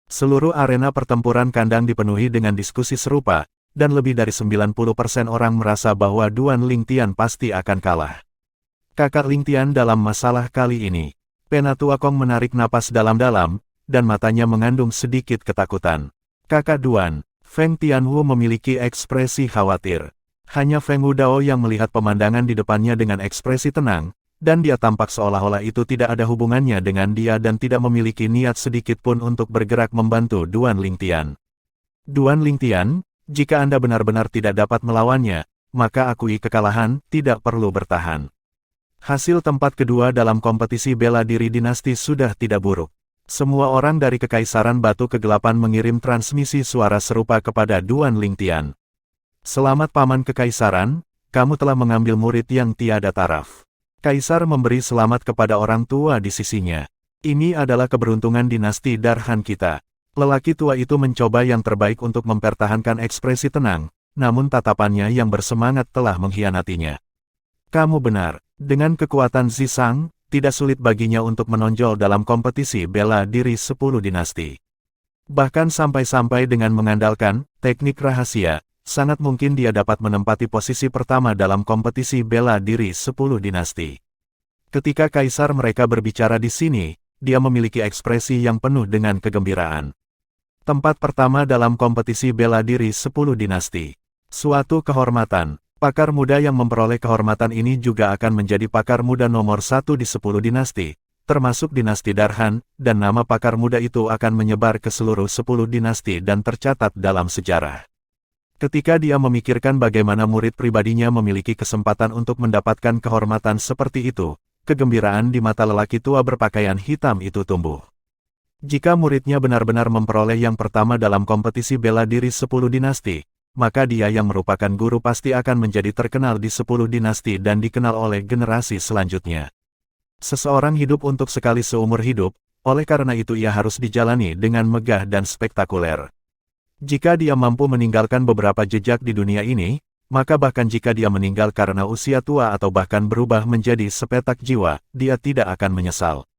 Seluruh arena pertempuran kandang dipenuhi dengan diskusi serupa, dan lebih dari 90% orang merasa bahwa Duan Lingtian pasti akan kalah. Kakak Lingtian dalam masalah kali ini. Penatua Kong menarik napas dalam-dalam, dan matanya mengandung sedikit ketakutan. Kakak Duan, Feng Tianwu memiliki ekspresi khawatir. Hanya Feng Wudao yang melihat pemandangan di depannya dengan ekspresi tenang, dan dia tampak seolah-olah itu tidak ada hubungannya dengan dia dan tidak memiliki niat sedikit pun untuk bergerak membantu Duan Lingtian. Duan Lingtian, jika Anda benar-benar tidak dapat melawannya, maka akui kekalahan, tidak perlu bertahan. Hasil tempat kedua dalam kompetisi bela diri dinasti sudah tidak buruk. Semua orang dari Kekaisaran Batu Kegelapan mengirim transmisi suara serupa kepada Duan Lingtian. Selamat Paman Kekaisaran, kamu telah mengambil murid yang tiada taraf. Kaisar memberi selamat kepada orang tua di sisinya. Ini adalah keberuntungan dinasti Darhan kita. Lelaki tua itu mencoba yang terbaik untuk mempertahankan ekspresi tenang, namun tatapannya yang bersemangat telah mengkhianatinya. Kamu benar. Dengan kekuatan Zisang, tidak sulit baginya untuk menonjol dalam kompetisi bela diri 10 dinasti. Bahkan sampai-sampai dengan mengandalkan teknik rahasia, sangat mungkin dia dapat menempati posisi pertama dalam kompetisi bela diri 10 dinasti. Ketika kaisar mereka berbicara di sini, dia memiliki ekspresi yang penuh dengan kegembiraan. Tempat pertama dalam kompetisi bela diri 10 dinasti. Suatu kehormatan. Pakar muda yang memperoleh kehormatan ini juga akan menjadi pakar muda nomor 1 di 10 dinasti, termasuk dinasti Darhan, dan nama pakar muda itu akan menyebar ke seluruh 10 dinasti dan tercatat dalam sejarah. Ketika dia memikirkan bagaimana murid pribadinya memiliki kesempatan untuk mendapatkan kehormatan seperti itu, kegembiraan di mata lelaki tua berpakaian hitam itu tumbuh. Jika muridnya benar-benar memperoleh yang pertama dalam kompetisi bela diri 10 dinasti, maka dia yang merupakan guru pasti akan menjadi terkenal di 10 dinasti dan dikenal oleh generasi selanjutnya. Seseorang hidup untuk sekali seumur hidup, oleh karena itu ia harus dijalani dengan megah dan spektakuler. Jika dia mampu meninggalkan beberapa jejak di dunia ini, maka bahkan jika dia meninggal karena usia tua atau bahkan berubah menjadi sepetak jiwa, dia tidak akan menyesal.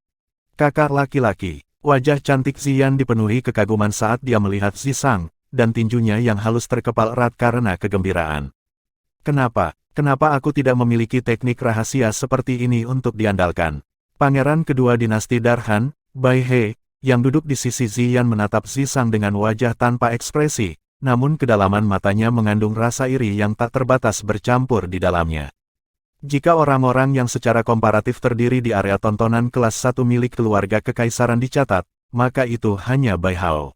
Kakak laki-laki. Wajah cantik Ziyan dipenuhi kekaguman saat dia melihat Zisang, dan tinjunya yang halus terkepal erat karena kegembiraan. Kenapa aku tidak memiliki teknik rahasia seperti ini untuk diandalkan? Pangeran kedua dinasti Darhan, Bai He, yang duduk di sisi Ziyan menatap Zisang dengan wajah tanpa ekspresi, namun kedalaman matanya mengandung rasa iri yang tak terbatas bercampur di dalamnya. Jika orang-orang yang secara komparatif terdiri di area tontonan kelas 1 milik keluarga kekaisaran dicatat, maka itu hanya Bai Hao.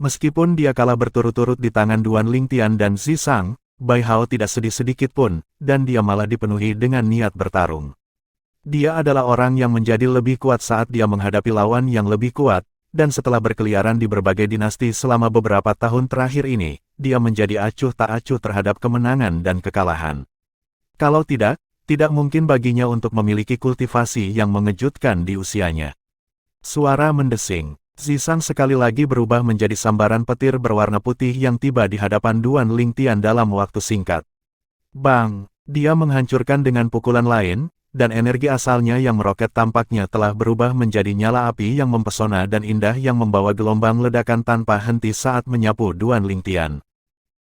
Meskipun dia kalah berturut-turut di tangan Duan Lingtian dan Zisang, Bai Hao tidak sedih sedikit pun, dan dia malah dipenuhi dengan niat bertarung. Dia adalah orang yang menjadi lebih kuat saat dia menghadapi lawan yang lebih kuat, dan setelah berkeliaran di berbagai dinasti selama beberapa tahun terakhir ini, dia menjadi acuh tak acuh terhadap kemenangan dan kekalahan. Kalau tidak mungkin baginya untuk memiliki kultivasi yang mengejutkan di usianya. Suara mendesing. Zisang sekali lagi berubah menjadi sambaran petir berwarna putih yang tiba di hadapan Duan Lingtian dalam waktu singkat. Bang! Dia menghancurkan dengan pukulan lain, dan energi asalnya yang meroket tampaknya telah berubah menjadi nyala api yang mempesona dan indah yang membawa gelombang ledakan tanpa henti saat menyapu Duan Lingtian.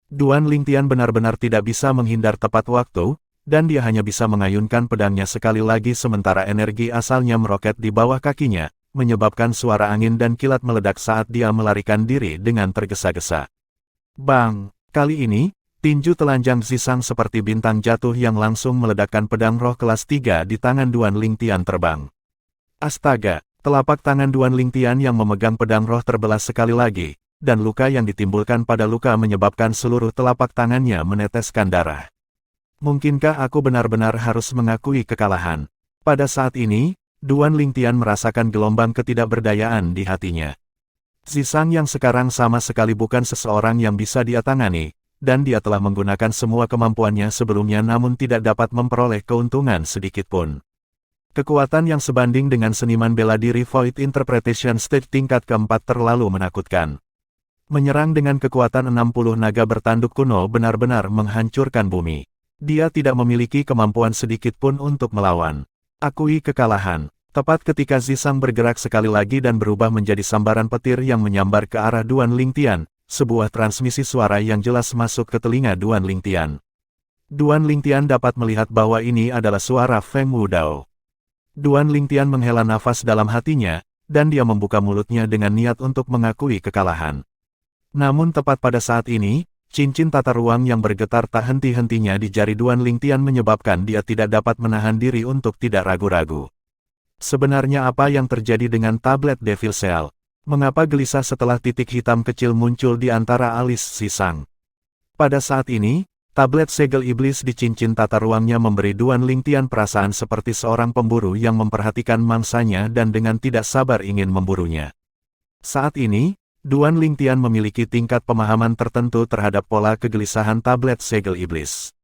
Duan Lingtian benar-benar tidak bisa menghindar tepat waktu, dan dia hanya bisa mengayunkan pedangnya sekali lagi sementara energi asalnya meroket di bawah kakinya, menyebabkan suara angin dan kilat meledak saat dia melarikan diri dengan tergesa-gesa. Bang! Kali ini, tinju telanjang Zisang seperti bintang jatuh yang langsung meledakkan pedang roh kelas 3 di tangan Duan Lingtian terbang. Astaga! Telapak tangan Duan Lingtian yang memegang pedang roh terbelah sekali lagi, dan luka yang ditimbulkan pada luka menyebabkan seluruh telapak tangannya meneteskan darah. Mungkinkah aku benar-benar harus mengakui kekalahan? Pada saat ini, Duan Lingtian merasakan gelombang ketidakberdayaan di hatinya. Zisang yang sekarang sama sekali bukan seseorang yang bisa dia tangani, dan dia telah menggunakan semua kemampuannya sebelumnya namun tidak dapat memperoleh keuntungan sedikitpun. Kekuatan yang sebanding dengan seniman bela diri Void Interpretation Stage tingkat keempat terlalu menakutkan. Menyerang dengan kekuatan 60 naga bertanduk kuno benar-benar menghancurkan bumi. Dia tidak memiliki kemampuan sedikit pun untuk melawan. Akui kekalahan. Tepat ketika Zisang bergerak sekali lagi dan berubah menjadi sambaran petir yang menyambar ke arah Duan Lingtian, sebuah transmisi suara yang jelas masuk ke telinga Duan Lingtian. Duan Lingtian dapat melihat bahwa ini adalah suara Feng Wudao. Duan Lingtian menghela nafas dalam hatinya, dan dia membuka mulutnya dengan niat untuk mengakui kekalahan. Namun tepat pada saat ini, cincin tata ruang yang bergetar tak henti-hentinya di jari Duan Lingtian menyebabkan dia tidak dapat menahan diri untuk tidak ragu-ragu. Sebenarnya apa yang terjadi dengan tablet Devil Cell? Mengapa gelisah setelah titik hitam kecil muncul di antara alis Zisang? Pada saat ini, tablet segel iblis di cincin tata ruangnya memberi Duan Lingtian perasaan seperti seorang pemburu yang memperhatikan mangsanya dan dengan tidak sabar ingin memburunya. Saat ini, Duan Lingtian memiliki tingkat pemahaman tertentu terhadap pola kegelisahan tablet segel iblis.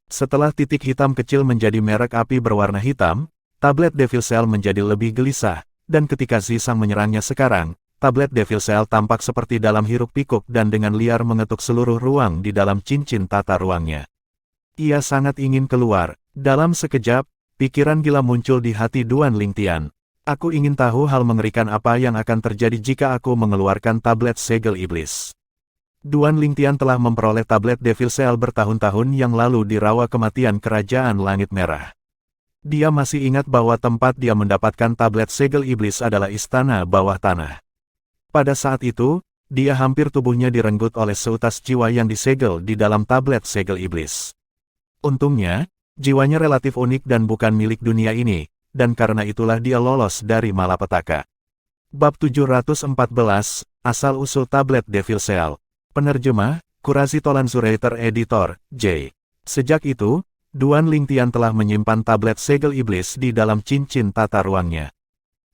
Setelah titik hitam kecil menjadi merek api berwarna hitam, tablet Devil Cell menjadi lebih gelisah, dan ketika Zisang menyerangnya sekarang, tablet Devil Cell tampak seperti dalam hiruk pikuk dan dengan liar mengetuk seluruh ruang di dalam cincin tata ruangnya. Ia sangat ingin keluar. Dalam sekejap, pikiran gila muncul di hati Duan Lingtian. Aku ingin tahu hal mengerikan apa yang akan terjadi jika aku mengeluarkan tablet segel iblis. Duan Lingtian telah memperoleh tablet Devil Cell bertahun-tahun yang lalu di rawa kematian Kerajaan Langit Merah. Dia masih ingat bahwa tempat dia mendapatkan tablet segel iblis adalah istana bawah tanah. Pada saat itu, dia hampir tubuhnya direnggut oleh seutas jiwa yang disegel di dalam tablet segel iblis. Untungnya, jiwanya relatif unik dan bukan milik dunia ini, dan karena itulah dia lolos dari malapetaka. Bab 714, Asal-usul tablet Devil Cell. Penerjemah, Kurazi Tolanzurator Editor, J. Sejak itu, Duan Lingtian telah menyimpan tablet segel iblis di dalam cincin tata ruangnya.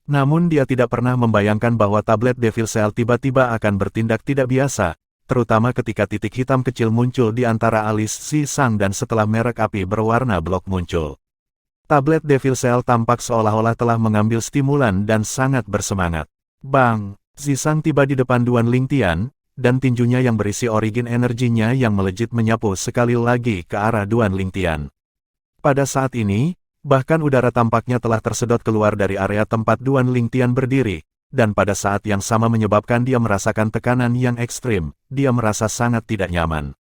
Namun dia tidak pernah membayangkan bahwa tablet Devil Cell tiba-tiba akan bertindak tidak biasa, terutama ketika titik hitam kecil muncul di antara alis Zisang dan setelah merek api berwarna blok muncul. Tablet Devil Cell tampak seolah-olah telah mengambil stimulan dan sangat bersemangat. Bang! Zisang tiba di depan Duan Lingtian, dan tinjunya yang berisi origin energinya yang melejit menyapu sekali lagi ke arah Duan Lingtian. Pada saat ini, bahkan udara tampaknya telah tersedot keluar dari area tempat Duan Lingtian berdiri, dan pada saat yang sama menyebabkan dia merasakan tekanan yang ekstrim, dia merasa sangat tidak nyaman.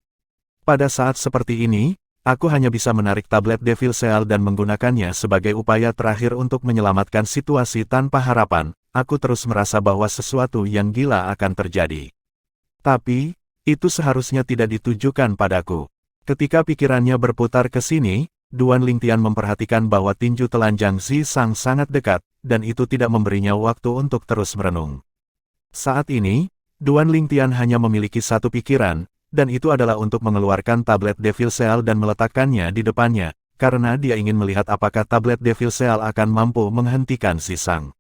Pada saat seperti ini, aku hanya bisa menarik tablet Devil Cell dan menggunakannya sebagai upaya terakhir untuk menyelamatkan situasi tanpa harapan. Aku terus merasa bahwa sesuatu yang gila akan terjadi. Tapi, itu seharusnya tidak ditujukan padaku. Ketika pikirannya berputar ke sini, Duan Lingtian memperhatikan bahwa tinju telanjang Zisang sangat dekat, dan itu tidak memberinya waktu untuk terus merenung. Saat ini, Duan Lingtian hanya memiliki satu pikiran, dan itu adalah untuk mengeluarkan tablet Devil Cell dan meletakkannya di depannya, karena dia ingin melihat apakah tablet Devil Cell akan mampu menghentikan Zisang.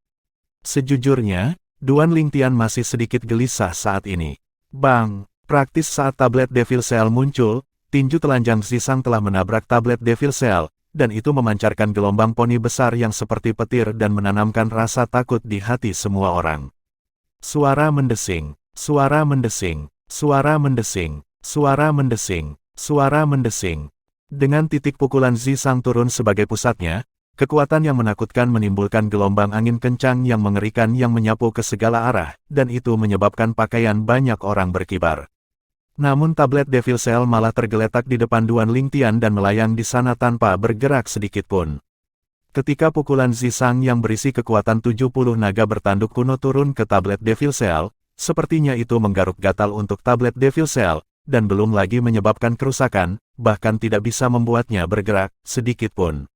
Sejujurnya, Duan Lingtian masih sedikit gelisah saat ini. Bang! Praktis saat tablet Devil Cell muncul, tinju telanjang Zisang telah menabrak tablet Devil Cell, dan itu memancarkan gelombang poni besar yang seperti petir dan menanamkan rasa takut di hati semua orang. Suara mendesing, suara mendesing, suara mendesing, suara mendesing, suara mendesing. Dengan titik pukulan Zisang turun sebagai pusatnya, kekuatan yang menakutkan menimbulkan gelombang angin kencang yang mengerikan yang menyapu ke segala arah, dan itu menyebabkan pakaian banyak orang berkibar. Namun tablet Devil Cell malah tergeletak di depan Duan Lingtian dan melayang di sana tanpa bergerak sedikitpun. Ketika pukulan Zisang yang berisi kekuatan 70 naga bertanduk kuno turun ke tablet Devil Cell, sepertinya itu menggaruk gatal untuk tablet Devil Cell, dan belum lagi menyebabkan kerusakan, bahkan tidak bisa membuatnya bergerak sedikitpun.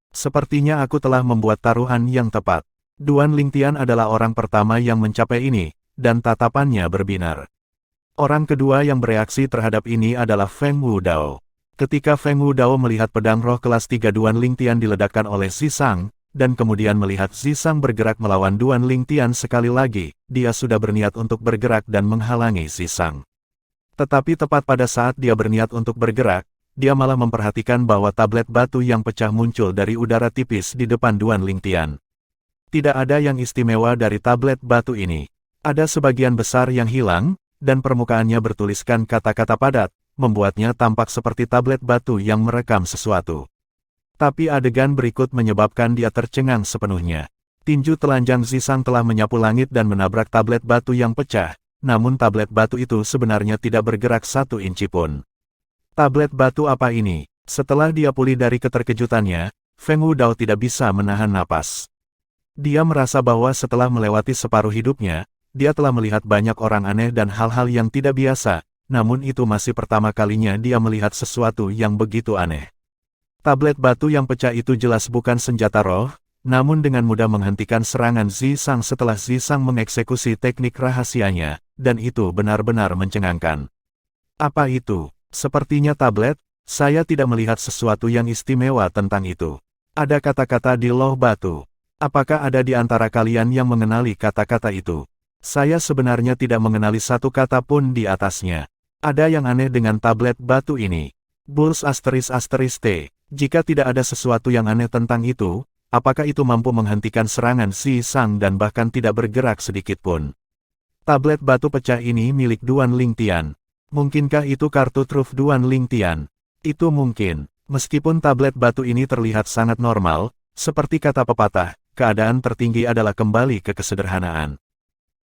Sepertinya aku telah membuat taruhan yang tepat. Duan Lingtian adalah orang pertama yang mencapai ini, dan tatapannya berbinar. Orang kedua yang bereaksi terhadap ini adalah Feng Wudao. Ketika Feng Wudao melihat pedang roh kelas 3 Duan Lingtian diledakkan oleh Zisang, dan kemudian melihat Zisang bergerak melawan Duan Lingtian sekali lagi, dia sudah berniat untuk bergerak dan menghalangi Zisang. Tetapi tepat pada saat dia berniat untuk bergerak, dia malah memperhatikan bahwa tablet batu yang pecah muncul dari udara tipis di depan Duan Lingtian. Tidak ada yang istimewa dari tablet batu ini. Ada sebagian besar yang hilang, dan permukaannya bertuliskan kata-kata padat, membuatnya tampak seperti tablet batu yang merekam sesuatu. Tapi adegan berikut menyebabkan dia tercengang sepenuhnya. Tinju telanjang Zisang telah menyapu langit dan menabrak tablet batu yang pecah, namun tablet batu itu sebenarnya tidak bergerak 1 inci pun. Tablet batu apa ini? Setelah dia pulih dari keterkejutannya, Feng Wudao tidak bisa menahan napas. Dia merasa bahwa setelah melewati separuh hidupnya, dia telah melihat banyak orang aneh dan hal-hal yang tidak biasa, namun itu masih pertama kalinya dia melihat sesuatu yang begitu aneh. Tablet batu yang pecah itu jelas bukan senjata roh, namun dengan mudah menghentikan serangan Zisang setelah Zisang mengeksekusi teknik rahasianya, dan itu benar-benar mencengangkan. Apa itu? Sepertinya tablet, saya tidak melihat sesuatu yang istimewa tentang itu. Ada kata-kata di loh batu. Apakah ada di antara kalian yang mengenali kata-kata itu? Saya sebenarnya tidak mengenali satu kata pun di atasnya. Ada yang aneh dengan tablet batu ini. Bulls **T. Jika tidak ada sesuatu yang aneh tentang itu, apakah itu mampu menghentikan serangan Zisang dan bahkan tidak bergerak sedikitpun? Tablet batu pecah ini milik Duan Lingtian. Mungkinkah itu kartu truf Duan Lingtian? Itu mungkin. Meskipun tablet batu ini terlihat sangat normal, seperti kata pepatah, keadaan tertinggi adalah kembali ke kesederhanaan.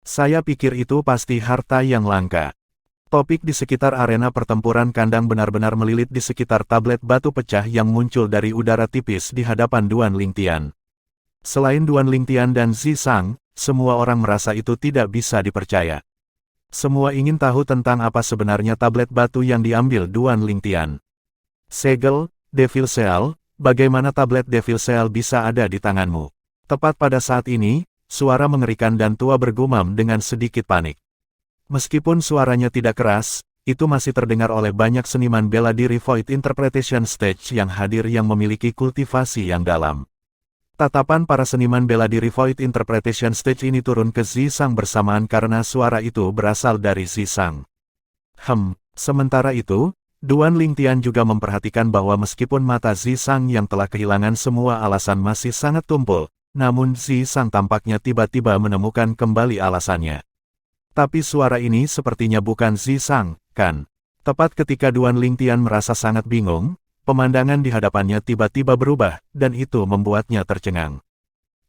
Saya pikir itu pasti harta yang langka. Topik di sekitar arena pertempuran kandang benar-benar melilit di sekitar tablet batu pecah yang muncul dari udara tipis di hadapan Duan Lingtian. Selain Duan Lingtian dan Zisang, semua orang merasa itu tidak bisa dipercaya. Semua ingin tahu tentang apa sebenarnya tablet batu yang diambil Duan Lingtian. Segel, Devil Cell, bagaimana tablet Devil Cell bisa ada di tanganmu? Tepat pada saat ini, suara mengerikan dan tua bergumam dengan sedikit panik. Meskipun suaranya tidak keras, itu masih terdengar oleh banyak seniman bela diri Void Interpretation Stage yang hadir yang memiliki kultivasi yang dalam. Tatapan para seniman bela diri Void Interpretation Stage ini turun ke Zisang bersamaan karena suara itu berasal dari Zisang. Sementara itu, Duan Lingtian juga memperhatikan bahwa meskipun mata Zisang yang telah kehilangan semua alasan masih sangat tumpul, namun Zisang tampaknya tiba-tiba menemukan kembali alasannya. Tapi suara ini sepertinya bukan Zisang, kan? Tepat ketika Duan Lingtian merasa sangat bingung, pemandangan di hadapannya tiba-tiba berubah, dan itu membuatnya tercengang.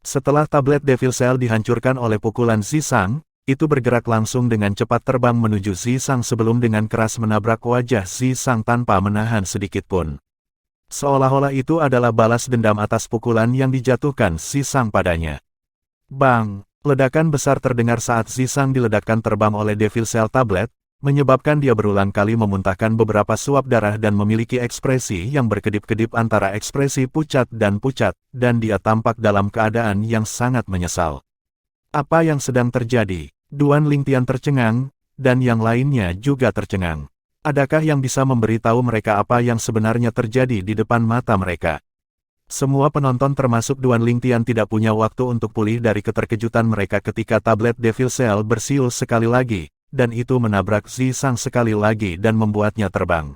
Setelah tablet Devil Cell dihancurkan oleh pukulan Zisang, itu bergerak langsung dengan cepat terbang menuju Zisang sebelum dengan keras menabrak wajah Zisang tanpa menahan sedikit pun. Seolah-olah itu adalah balas dendam atas pukulan yang dijatuhkan Zisang padanya. Bang! Ledakan besar terdengar saat Zisang diledakkan terbang oleh Devil Cell tablet, menyebabkan dia berulang kali memuntahkan beberapa suap darah dan memiliki ekspresi yang berkedip-kedip antara ekspresi pucat, dan dia tampak dalam keadaan yang sangat menyesal. Apa yang sedang terjadi? Duan Lingtian tercengang, dan yang lainnya juga tercengang. Adakah yang bisa memberitahu mereka apa yang sebenarnya terjadi di depan mata mereka? Semua penonton termasuk Duan Lingtian tidak punya waktu untuk pulih dari keterkejutan mereka ketika tablet Devil Cell bersiul sekali lagi, dan itu menabrak Zisang sekali lagi dan membuatnya terbang.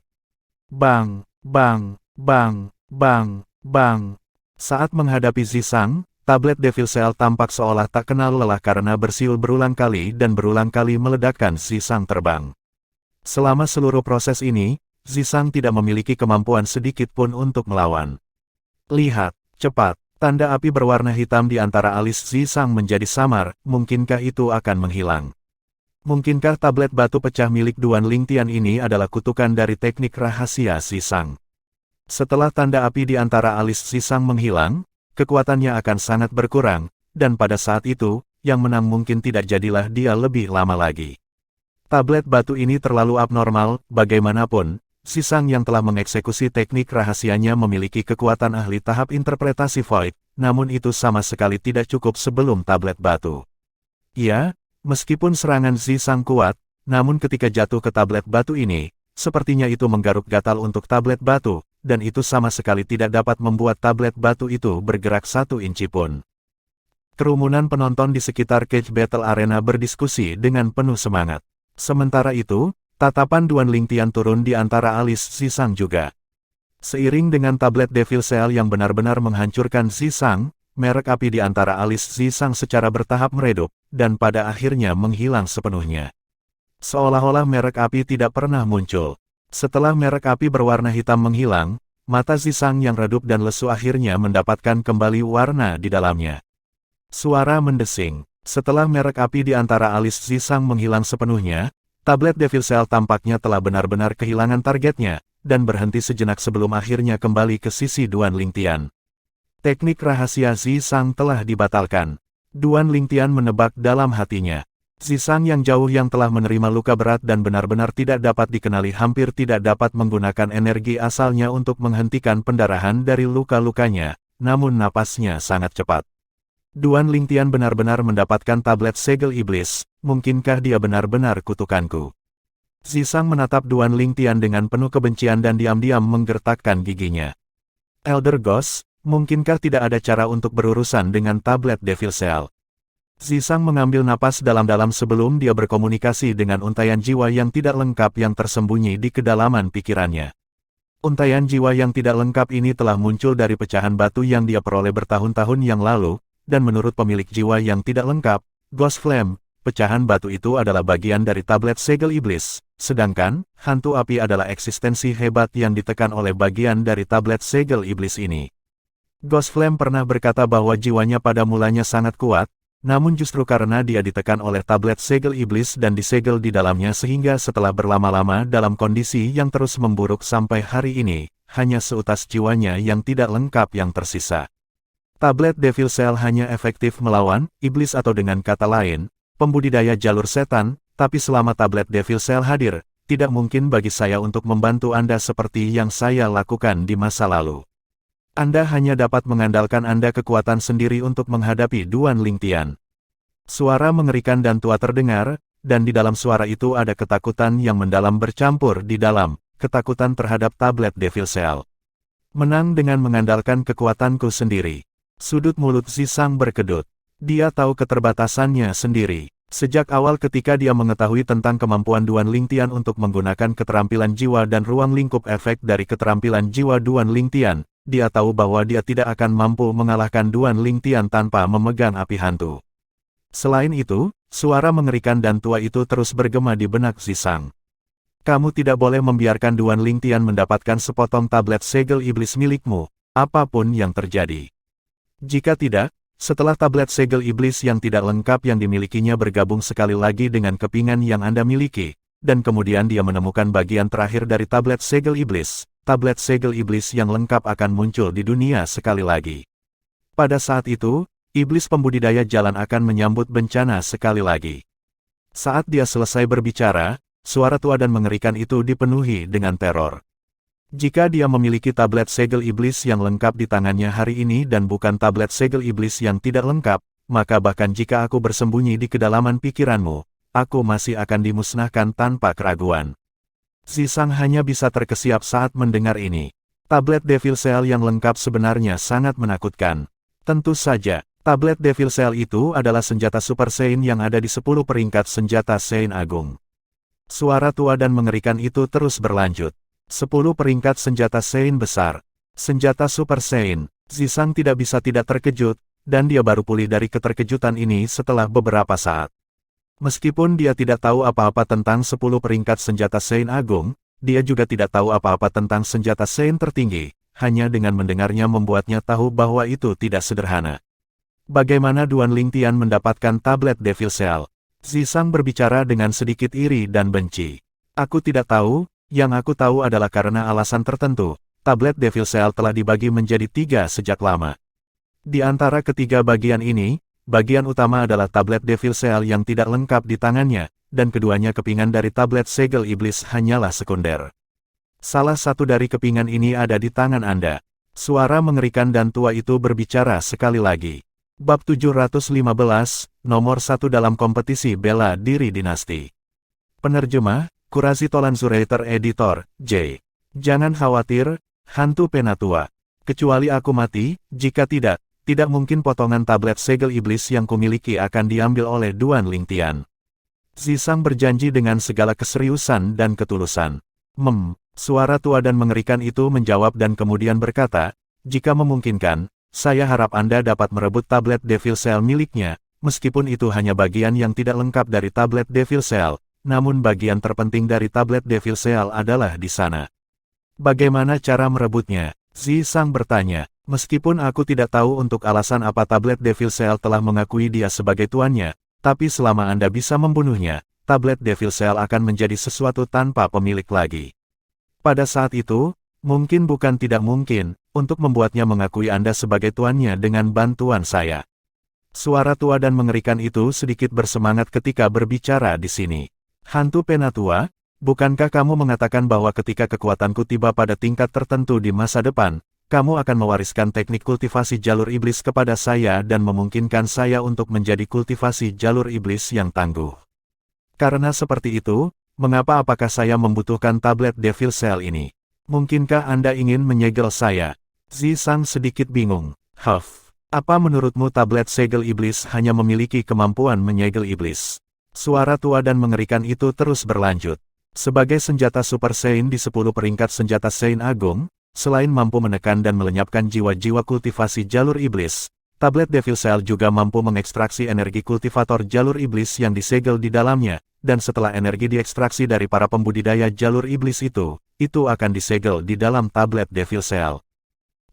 Bang! Bang! Bang! Bang! Bang! Saat menghadapi Zisang, tablet Devil Cell tampak seolah tak kenal lelah karena bersiul berulang kali dan berulang kali meledakkan Zisang terbang. Selama seluruh proses ini, Zisang tidak memiliki kemampuan sedikit pun untuk melawan. Lihat, cepat, tanda api berwarna hitam di antara alis Zisang menjadi samar, mungkinkah itu akan menghilang? Mungkinkah tablet batu pecah milik Duan Lingtian ini adalah kutukan dari teknik rahasia Zisang? Setelah tanda api di antara alis Zisang menghilang, kekuatannya akan sangat berkurang, dan pada saat itu, yang menang mungkin tidak jadilah dia lebih lama lagi. Tablet batu ini terlalu abnormal, bagaimanapun, Zisang yang telah mengeksekusi teknik rahasianya memiliki kekuatan ahli tahap interpretasi Void, namun itu sama sekali tidak cukup sebelum tablet batu. Ya, meskipun serangan Zisang kuat, namun ketika jatuh ke tablet batu ini, sepertinya itu menggaruk gatal untuk tablet batu, dan itu sama sekali tidak dapat membuat tablet batu itu bergerak 1 inci pun. Kerumunan penonton di sekitar Cage Battle Arena berdiskusi dengan penuh semangat. Sementara itu, tatapan Duan Lingtian turun di antara alis Zisang juga. Seiring dengan tablet Devil Cell yang benar-benar menghancurkan Zisang, merek api di antara alis Zisang secara bertahap meredup, dan pada akhirnya menghilang sepenuhnya. Seolah-olah merek api tidak pernah muncul. Setelah merek api berwarna hitam menghilang, mata Zisang yang redup dan lesu akhirnya mendapatkan kembali warna di dalamnya. Suara mendesing. Setelah merek api di antara alis Zisang menghilang sepenuhnya, tablet Devil Cell tampaknya telah benar-benar kehilangan targetnya, dan berhenti sejenak sebelum akhirnya kembali ke sisi Duan Lingtian. Teknik rahasia Zisang telah dibatalkan. Duan Lingtian menebak dalam hatinya. Zisang yang jauh yang telah menerima luka berat dan benar-benar tidak dapat dikenali hampir tidak dapat menggunakan energi asalnya untuk menghentikan pendarahan dari luka-lukanya, namun napasnya sangat cepat. Duan Lingtian benar-benar mendapatkan tablet segel iblis, mungkinkah dia benar-benar kutukanku? Zisang menatap Duan Lingtian dengan penuh kebencian dan diam-diam menggertakkan giginya. Elder Ghost, mungkinkah tidak ada cara untuk berurusan dengan tablet Devil Cell? Zisang mengambil napas dalam-dalam sebelum dia berkomunikasi dengan untaian jiwa yang tidak lengkap yang tersembunyi di kedalaman pikirannya. Untaian jiwa yang tidak lengkap ini telah muncul dari pecahan batu yang dia peroleh bertahun-tahun yang lalu, dan menurut pemilik jiwa yang tidak lengkap, Ghost Flame, pecahan batu itu adalah bagian dari tablet segel iblis, sedangkan, hantu api adalah eksistensi hebat yang ditekan oleh bagian dari tablet segel iblis ini. Ghost Flame pernah berkata bahwa jiwanya pada mulanya sangat kuat, namun justru karena dia ditekan oleh tablet segel iblis dan disegel di dalamnya sehingga setelah berlama-lama dalam kondisi yang terus memburuk sampai hari ini, hanya seutas jiwanya yang tidak lengkap yang tersisa. Tablet Devil Cell hanya efektif melawan iblis atau dengan kata lain, pembudidaya jalur setan, tapi selama tablet Devil Cell hadir, tidak mungkin bagi saya untuk membantu Anda seperti yang saya lakukan di masa lalu. Anda hanya dapat mengandalkan Anda kekuatan sendiri untuk menghadapi Duan Lingtian. Suara mengerikan dan tua terdengar, dan di dalam suara itu ada ketakutan yang mendalam bercampur di dalam, ketakutan terhadap tablet Devil Cell. Menang dengan mengandalkan kekuatanku sendiri. Sudut mulut Zisang berkedut. Dia tahu keterbatasannya sendiri. Sejak awal ketika dia mengetahui tentang kemampuan Duan Lingtian untuk menggunakan keterampilan jiwa dan ruang lingkup efek dari keterampilan jiwa Duan Lingtian, dia tahu bahwa dia tidak akan mampu mengalahkan Duan Lingtian tanpa memegang api hantu. Selain itu, suara mengerikan dan tua itu terus bergema di benak Zisang. Kamu tidak boleh membiarkan Duan Lingtian mendapatkan sepotong tablet segel iblis milikmu, apapun yang terjadi. Jika tidak, setelah tablet segel iblis yang tidak lengkap yang dimilikinya bergabung sekali lagi dengan kepingan yang Anda miliki, dan kemudian dia menemukan bagian terakhir dari tablet segel iblis yang lengkap akan muncul di dunia sekali lagi. Pada saat itu, iblis pembudidaya jalan akan menyambut bencana sekali lagi. Saat dia selesai berbicara, suara tua dan mengerikan itu dipenuhi dengan teror. Jika dia memiliki tablet segel iblis yang lengkap di tangannya hari ini dan bukan tablet segel iblis yang tidak lengkap, maka bahkan jika aku bersembunyi di kedalaman pikiranmu, aku masih akan dimusnahkan tanpa keraguan. Zisang hanya bisa terkesiap saat mendengar ini. Tablet Devil Cell yang lengkap sebenarnya sangat menakutkan. Tentu saja, tablet Devil Cell itu adalah senjata Super Saiyan yang ada di 10 peringkat senjata Saiyan Agung. Suara tua dan mengerikan itu terus berlanjut. 10 peringkat senjata Saiyan besar. Senjata Super Saiyan. Zisang tidak bisa tidak terkejut, dan dia baru pulih dari keterkejutan ini setelah beberapa saat. Meskipun dia tidak tahu apa-apa tentang 10 peringkat senjata Saiyan Agung, dia juga tidak tahu apa-apa tentang senjata Saiyan tertinggi, hanya dengan mendengarnya membuatnya tahu bahwa itu tidak sederhana. Bagaimana Duan Lingtian mendapatkan tablet Devil Cell? Zisang berbicara dengan sedikit iri dan benci. Aku tidak tahu. Yang aku tahu adalah karena alasan tertentu, tablet Devil Cell telah dibagi menjadi 3 sejak lama. Di antara ketiga bagian ini, bagian utama adalah tablet Devil Cell yang tidak lengkap di tangannya, dan keduanya kepingan dari tablet segel iblis hanyalah sekunder. Salah satu dari kepingan ini ada di tangan Anda. Suara mengerikan dan tua itu berbicara sekali lagi. Bab 715, nomor 1 dalam kompetisi bela diri dinasti. Penerjemah, Kurazi Tolanzurator Editor, J. Jangan khawatir, hantu Penatua. Kecuali aku mati, jika tidak mungkin potongan tablet segel iblis yang kumiliki akan diambil oleh Duan Lingtian. Zisang berjanji dengan segala keseriusan dan ketulusan. Suara tua dan mengerikan itu menjawab dan kemudian berkata, jika memungkinkan, saya harap Anda dapat merebut tablet Devil Cell miliknya, meskipun itu hanya bagian yang tidak lengkap dari tablet Devil Cell. Namun bagian terpenting dari tablet Devil Cell adalah di sana. Bagaimana cara merebutnya? Zisang bertanya. Meskipun aku tidak tahu untuk alasan apa tablet Devil Cell telah mengakui dia sebagai tuannya, tapi selama Anda bisa membunuhnya, tablet Devil Cell akan menjadi sesuatu tanpa pemilik lagi. Pada saat itu, mungkin bukan tidak mungkin, untuk membuatnya mengakui Anda sebagai tuannya dengan bantuan saya. Suara tua dan mengerikan itu sedikit bersemangat ketika berbicara di sini. Hantu Penatua, bukankah kamu mengatakan bahwa ketika kekuatanku tiba pada tingkat tertentu di masa depan, kamu akan mewariskan teknik kultivasi jalur iblis kepada saya dan memungkinkan saya untuk menjadi kultivasi jalur iblis yang tangguh. Karena seperti itu, apakah saya membutuhkan tablet Devil Cell ini? Mungkinkah Anda ingin menyegel saya? Zisang sedikit bingung. Apa menurutmu tablet segel iblis hanya memiliki kemampuan menyegel iblis? Suara tua dan mengerikan itu terus berlanjut. Sebagai senjata Super Saiyan di 10 peringkat senjata Saiyan Agung, selain mampu menekan dan melenyapkan jiwa-jiwa kultivasi jalur iblis, tablet Devil Cell juga mampu mengekstraksi energi kultivator jalur iblis yang disegel di dalamnya, dan setelah energi diekstraksi dari para pembudidaya jalur iblis itu akan disegel di dalam tablet Devil Cell.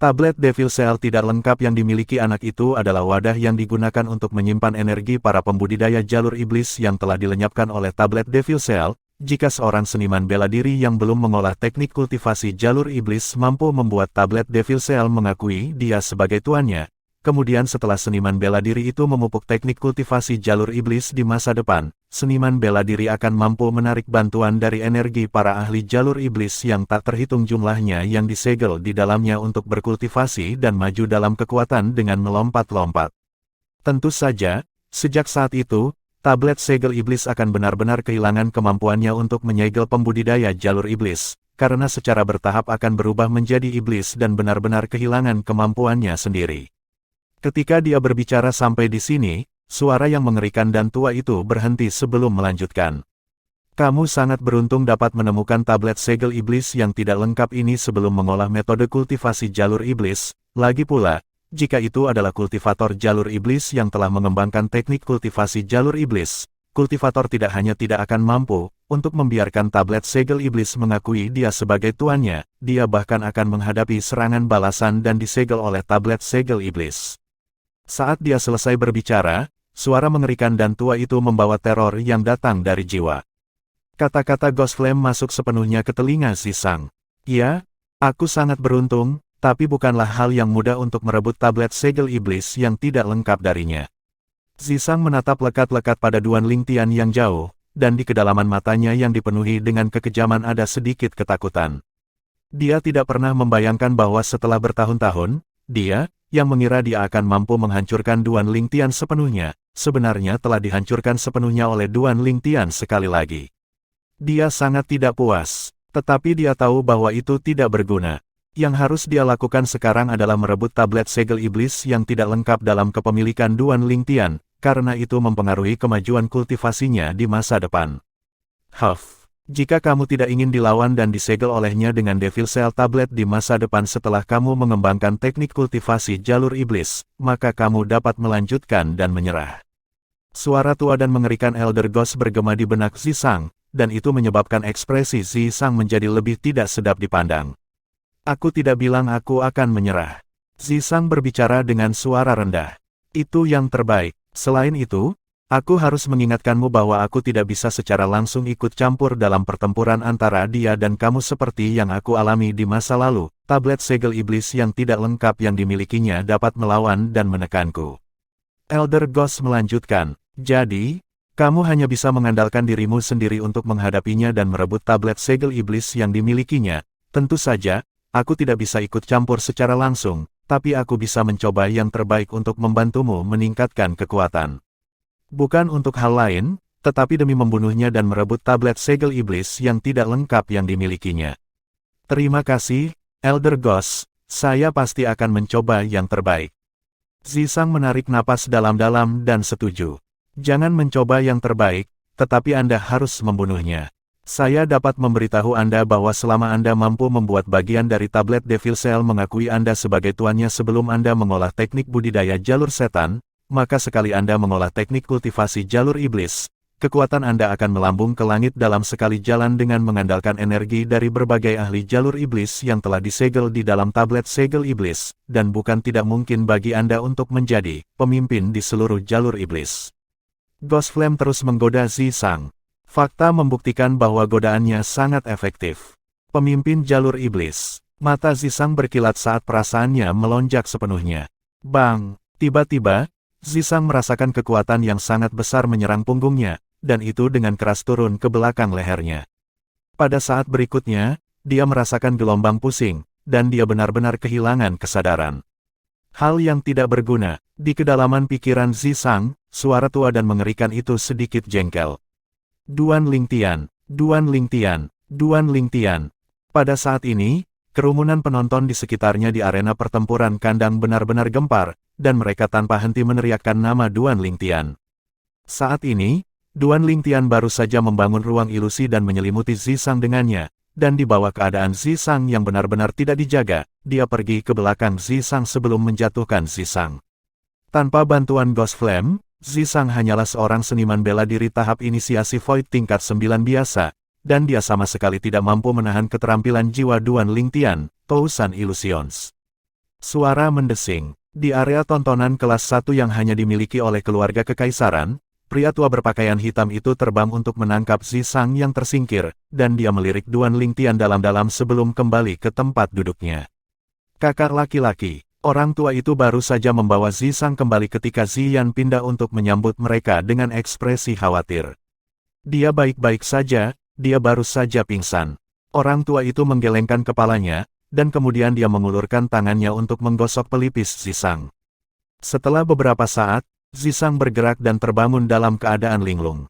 Tablet Devil Cell tidak lengkap yang dimiliki anak itu adalah wadah yang digunakan untuk menyimpan energi para pembudidaya jalur iblis yang telah dilenyapkan oleh tablet Devil Cell. Jika seorang seniman bela diri yang belum mengolah teknik kultivasi jalur iblis mampu membuat tablet Devil Cell mengakui dia sebagai tuannya, kemudian setelah seniman bela diri itu memupuk teknik kultivasi jalur iblis di masa depan, seniman bela diri akan mampu menarik bantuan dari energi para ahli jalur iblis yang tak terhitung jumlahnya yang disegel di dalamnya untuk berkultivasi dan maju dalam kekuatan dengan melompat-lompat. Tentu saja, sejak saat itu, tablet segel iblis akan benar-benar kehilangan kemampuannya untuk menyegel pembudidaya jalur iblis, karena secara bertahap akan berubah menjadi iblis dan benar-benar kehilangan kemampuannya sendiri. Ketika dia berbicara sampai di sini, suara yang mengerikan dan tua itu berhenti sebelum melanjutkan. Kamu sangat beruntung dapat menemukan tablet segel iblis yang tidak lengkap ini sebelum mengolah metode kultivasi jalur iblis. Lagi pula, jika itu adalah kultivator jalur iblis yang telah mengembangkan teknik kultivasi jalur iblis, kultivator tidak hanya tidak akan mampu untuk membiarkan tablet segel iblis mengakui dia sebagai tuannya, dia bahkan akan menghadapi serangan balasan dan disegel oleh tablet segel iblis. Saat dia selesai berbicara, suara mengerikan dan tua itu membawa teror yang datang dari jiwa. Kata-kata Ghost Flame masuk sepenuhnya ke telinga Zisang. Ya, aku sangat beruntung, tapi bukanlah hal yang mudah untuk merebut tablet segel iblis yang tidak lengkap darinya. Zisang menatap lekat-lekat pada Duan Lingtian yang jauh, dan di kedalaman matanya yang dipenuhi dengan kekejaman ada sedikit ketakutan. Dia tidak pernah membayangkan bahwa setelah bertahun-tahun, dia, yang mengira dia akan mampu menghancurkan Duan Lingtian sepenuhnya, sebenarnya telah dihancurkan sepenuhnya oleh Duan Lingtian sekali lagi. Dia sangat tidak puas, tetapi dia tahu bahwa itu tidak berguna. Yang harus dia lakukan sekarang adalah merebut tablet segel iblis yang tidak lengkap dalam kepemilikan Duan Lingtian, karena itu mempengaruhi kemajuan kultivasinya di masa depan. Jika kamu tidak ingin dilawan dan disegel olehnya dengan Devil Cell Tablet di masa depan setelah kamu mengembangkan teknik kultivasi jalur iblis, maka kamu dapat melanjutkan dan menyerah. Suara tua dan mengerikan Elder Ghost bergema di benak Zisang, dan itu menyebabkan ekspresi Zisang menjadi lebih tidak sedap dipandang. Aku tidak bilang aku akan menyerah. Zisang berbicara dengan suara rendah. Itu yang terbaik. Selain itu, aku harus mengingatkanmu bahwa aku tidak bisa secara langsung ikut campur dalam pertempuran antara dia dan kamu seperti yang aku alami di masa lalu. Tablet segel iblis yang tidak lengkap yang dimilikinya dapat melawan dan menekanku. Elder Ghost melanjutkan, jadi, kamu hanya bisa mengandalkan dirimu sendiri untuk menghadapinya dan merebut tablet segel iblis yang dimilikinya. Tentu saja, aku tidak bisa ikut campur secara langsung, tapi aku bisa mencoba yang terbaik untuk membantumu meningkatkan kekuatan. Bukan untuk hal lain, tetapi demi membunuhnya dan merebut tablet segel iblis yang tidak lengkap yang dimilikinya. Terima kasih, Elder Ghost, saya pasti akan mencoba yang terbaik. Zisang menarik napas dalam-dalam dan setuju. Jangan mencoba yang terbaik, tetapi Anda harus membunuhnya. Saya dapat memberitahu Anda bahwa selama Anda mampu membuat bagian dari tablet Devil Cell mengakui Anda sebagai tuannya sebelum Anda mengolah teknik budidaya jalur setan, maka sekali Anda mengolah teknik kultivasi jalur iblis, kekuatan Anda akan melambung ke langit dalam sekali jalan dengan mengandalkan energi dari berbagai ahli jalur iblis yang telah disegel di dalam tablet segel iblis, dan bukan tidak mungkin bagi Anda untuk menjadi pemimpin di seluruh jalur iblis. Ghost Flame terus menggoda Zisang. Fakta membuktikan bahwa godaannya sangat efektif. Pemimpin jalur iblis. Mata Zisang berkilat saat perasaannya melonjak sepenuhnya. Bang! Tiba-tiba, Zisang merasakan kekuatan yang sangat besar menyerang punggungnya, dan itu dengan keras turun ke belakang lehernya. Pada saat berikutnya, dia merasakan gelombang pusing, dan dia benar-benar kehilangan kesadaran. Hal yang tidak berguna, di kedalaman pikiran Zisang, suara tua dan mengerikan itu sedikit jengkel. Duan Lingtian, Duan Lingtian, Duan Lingtian. Pada saat ini, kerumunan penonton di sekitarnya di arena pertempuran kandang benar-benar gempar, dan mereka tanpa henti meneriakkan nama Duan Lingtian. Saat ini, Duan Lingtian baru saja membangun ruang ilusi dan menyelimuti Zisang dengannya, dan di bawah keadaan Zisang yang benar-benar tidak dijaga, dia pergi ke belakang Zisang sebelum menjatuhkan Zisang. Tanpa bantuan Ghost Flame, Zisang hanyalah seorang seniman bela diri tahap inisiasi Void tingkat 9 biasa, dan dia sama sekali tidak mampu menahan keterampilan jiwa Duan Lingtian, Tousan Illusions. Suara mendesing. Di area tontonan kelas 1 yang hanya dimiliki oleh keluarga kekaisaran, pria tua berpakaian hitam itu terbang untuk menangkap Zisang yang tersingkir, dan dia melirik Duan Lingtian dalam-dalam sebelum kembali ke tempat duduknya. Kakak laki-laki, orang tua itu baru saja membawa Zisang kembali ketika Ziyan pindah untuk menyambut mereka dengan ekspresi khawatir. Dia baik-baik saja, dia baru saja pingsan. Orang tua itu menggelengkan kepalanya, dan kemudian dia mengulurkan tangannya untuk menggosok pelipis Zisang. Setelah beberapa saat, Zisang bergerak dan terbangun dalam keadaan linglung.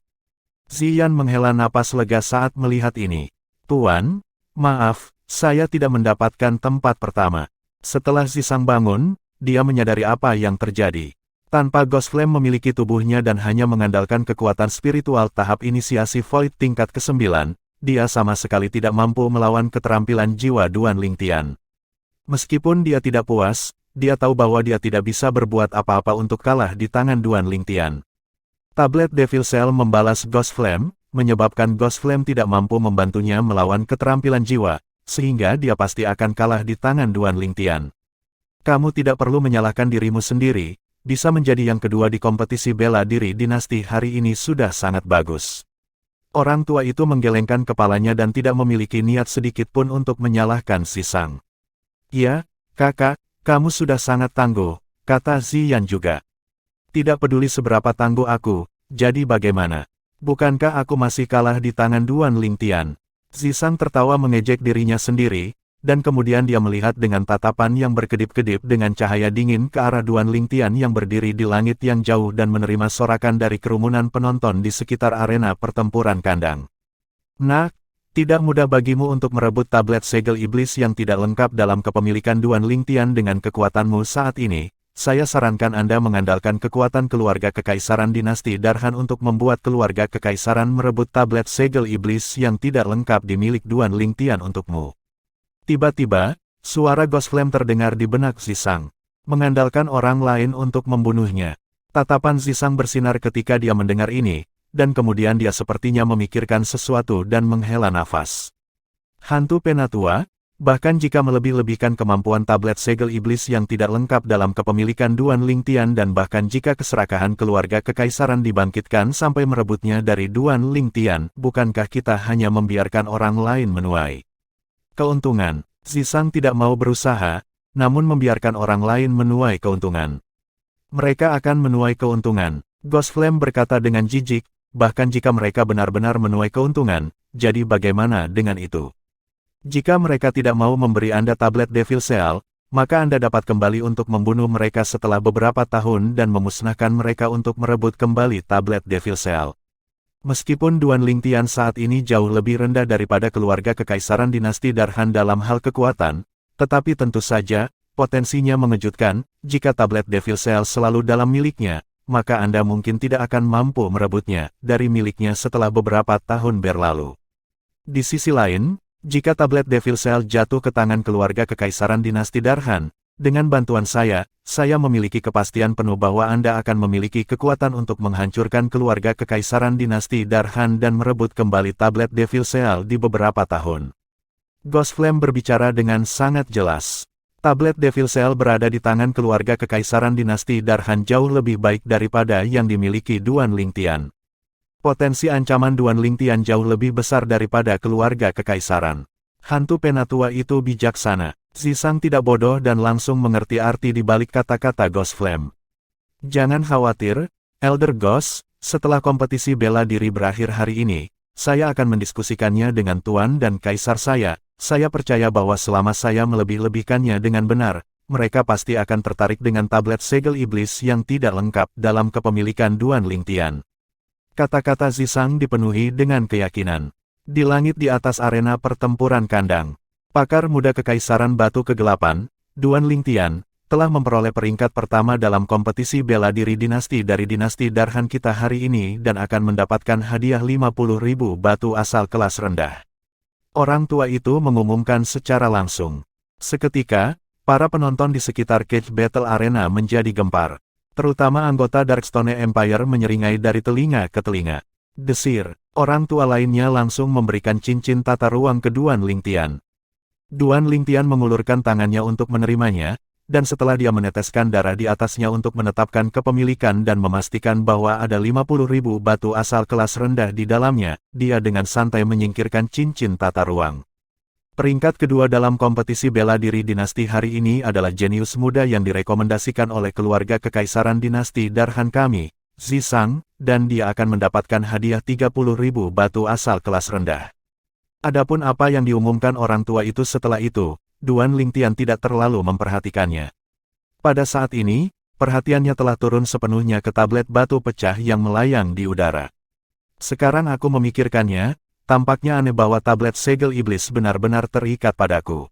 Ziyan menghela napas lega saat melihat ini. Tuan, maaf, saya tidak mendapatkan tempat pertama. Setelah Zisang bangun, dia menyadari apa yang terjadi. Tanpa Ghost Flame memiliki tubuhnya dan hanya mengandalkan kekuatan spiritual tahap inisiasi Void tingkat ke-9, dia sama sekali tidak mampu melawan keterampilan jiwa Duan Lingtian. Meskipun dia tidak puas, dia tahu bahwa dia tidak bisa berbuat apa-apa untuk kalah di tangan Duan Lingtian. Tablet Devil Cell membalas Ghost Flame, menyebabkan Ghost Flame tidak mampu membantunya melawan keterampilan jiwa, sehingga dia pasti akan kalah di tangan Duan Lingtian. Kamu tidak perlu menyalahkan dirimu sendiri, bisa menjadi yang kedua di kompetisi bela diri dinasti hari ini sudah sangat bagus. Orang tua itu menggelengkan kepalanya dan tidak memiliki niat sedikit pun untuk menyalahkan Zisang. Ya, kakak, kamu sudah sangat tangguh, kata Ziyan juga. Tidak peduli seberapa tangguh aku, jadi bagaimana? Bukankah aku masih kalah di tangan Duan Lingtian? Zisang tertawa mengejek dirinya sendiri, dan kemudian dia melihat dengan tatapan yang berkedip-kedip dengan cahaya dingin ke arah Duan Lingtian yang berdiri di langit yang jauh dan menerima sorakan dari kerumunan penonton di sekitar arena pertempuran kandang. Nak, tidak mudah bagimu untuk merebut tablet segel iblis yang tidak lengkap dalam kepemilikan Duan Lingtian dengan kekuatanmu saat ini. Saya sarankan Anda mengandalkan kekuatan keluarga kekaisaran dinasti Darhan untuk membuat keluarga kekaisaran merebut tablet segel iblis yang tidak lengkap di milik Duan Lingtian untukmu. Tiba-tiba, suara Ghost Flame terdengar di benak Zisang. Mengandalkan orang lain untuk membunuhnya. Tatapan Zisang bersinar ketika dia mendengar ini, dan kemudian dia sepertinya memikirkan sesuatu dan menghela nafas. Hantu Penatua, bahkan jika melebih-lebihkan kemampuan tablet segel iblis yang tidak lengkap dalam kepemilikan Duan Lingtian dan bahkan jika keserakahan keluarga kekaisaran dibangkitkan sampai merebutnya dari Duan Lingtian, bukankah kita hanya membiarkan orang lain menuai keuntungan? Zisang tidak mau berusaha, namun membiarkan orang lain menuai keuntungan. Mereka akan menuai keuntungan, Ghost Flame berkata dengan jijik, bahkan jika mereka benar-benar menuai keuntungan, jadi bagaimana dengan itu? Jika mereka tidak mau memberi Anda tablet Devil Cell, maka Anda dapat kembali untuk membunuh mereka setelah beberapa tahun dan memusnahkan mereka untuk merebut kembali tablet Devil Cell. Meskipun Duan Lingtian saat ini jauh lebih rendah daripada keluarga kekaisaran dinasti Darhan dalam hal kekuatan, tetapi tentu saja, potensinya mengejutkan. Jika tablet Devil Cell selalu dalam miliknya, maka Anda mungkin tidak akan mampu merebutnya dari miliknya setelah beberapa tahun berlalu. Di sisi lain, jika tablet Devil Cell jatuh ke tangan keluarga kekaisaran dinasti Darhan, dengan bantuan saya memiliki kepastian penuh bahwa Anda akan memiliki kekuatan untuk menghancurkan keluarga kekaisaran dinasti Darhan dan merebut kembali tablet Devil Cell di beberapa tahun. Ghost Flame berbicara dengan sangat jelas. Tablet Devil Cell berada di tangan keluarga kekaisaran dinasti Darhan jauh lebih baik daripada yang dimiliki Duan Lingtian. Potensi ancaman Duan Lingtian jauh lebih besar daripada keluarga kekaisaran. Hantu Penatua itu bijaksana. Zisang tidak bodoh dan langsung mengerti arti di balik kata-kata Ghost Flame. Jangan khawatir, Elder Ghost, setelah kompetisi bela diri berakhir hari ini, saya akan mendiskusikannya dengan Tuan dan Kaisar saya. Saya percaya bahwa selama saya melebih-lebihkannya dengan benar, mereka pasti akan tertarik dengan tablet segel iblis yang tidak lengkap dalam kepemilikan Duan Lingtian. Kata-kata Zisang dipenuhi dengan keyakinan. Di langit di atas arena pertempuran kandang, pakar muda kekaisaran batu kegelapan, Duan Lingtian, telah memperoleh peringkat pertama dalam kompetisi bela diri dinasti dari dinasti Darhan kita hari ini dan akan mendapatkan hadiah 50.000 batu asal kelas rendah. Orang tua itu mengumumkan secara langsung. Seketika, para penonton di sekitar Cage Battle Arena menjadi gempar. Terutama anggota Darkstone Empire menyeringai dari telinga ke telinga. Desir, orang tua lainnya langsung memberikan cincin tata ruang ke Duan Lingtian. Duan Lingtian mengulurkan tangannya untuk menerimanya, dan setelah dia meneteskan darah di atasnya untuk menetapkan kepemilikan dan memastikan bahwa ada 50.000 batu asal kelas rendah di dalamnya, dia dengan santai menyingkirkan cincin tata ruang. Peringkat kedua dalam kompetisi bela diri dinasti hari ini adalah jenius muda yang direkomendasikan oleh keluarga kekaisaran dinasti Darhan kami, Zisang, dan dia akan mendapatkan hadiah 30.000 batu asal kelas rendah. Adapun apa yang diumumkan orang tua itu setelah itu, Duan Lingtian tidak terlalu memperhatikannya. Pada saat ini, perhatiannya telah turun sepenuhnya ke tablet batu pecah yang melayang di udara. Sekarang aku memikirkannya, tampaknya aneh bahwa tablet segel iblis benar-benar terikat padaku.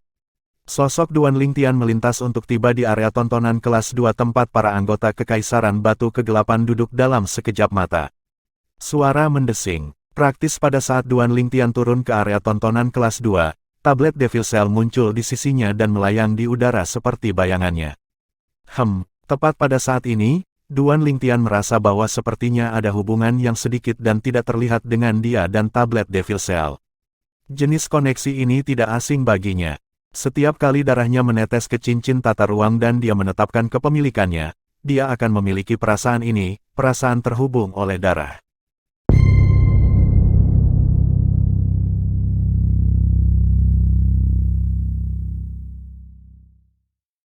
Sosok Duan Lingtian melintas untuk tiba di area tontonan kelas 2 tempat para anggota Kekaisaran Batu Kegelapan duduk dalam sekejap mata. Suara mendesing. Praktis pada saat Duan Lingtian turun ke area tontonan kelas 2, tablet Devil Cell muncul di sisinya dan melayang di udara seperti bayangannya. Tepat pada saat ini, Duan Lingtian merasa bahwa sepertinya ada hubungan yang sedikit dan tidak terlihat dengan dia dan tablet Devil Cell. Jenis koneksi ini tidak asing baginya. Setiap kali darahnya menetes ke cincin tata ruang dan dia menetapkan kepemilikannya, dia akan memiliki perasaan ini, perasaan terhubung oleh darah.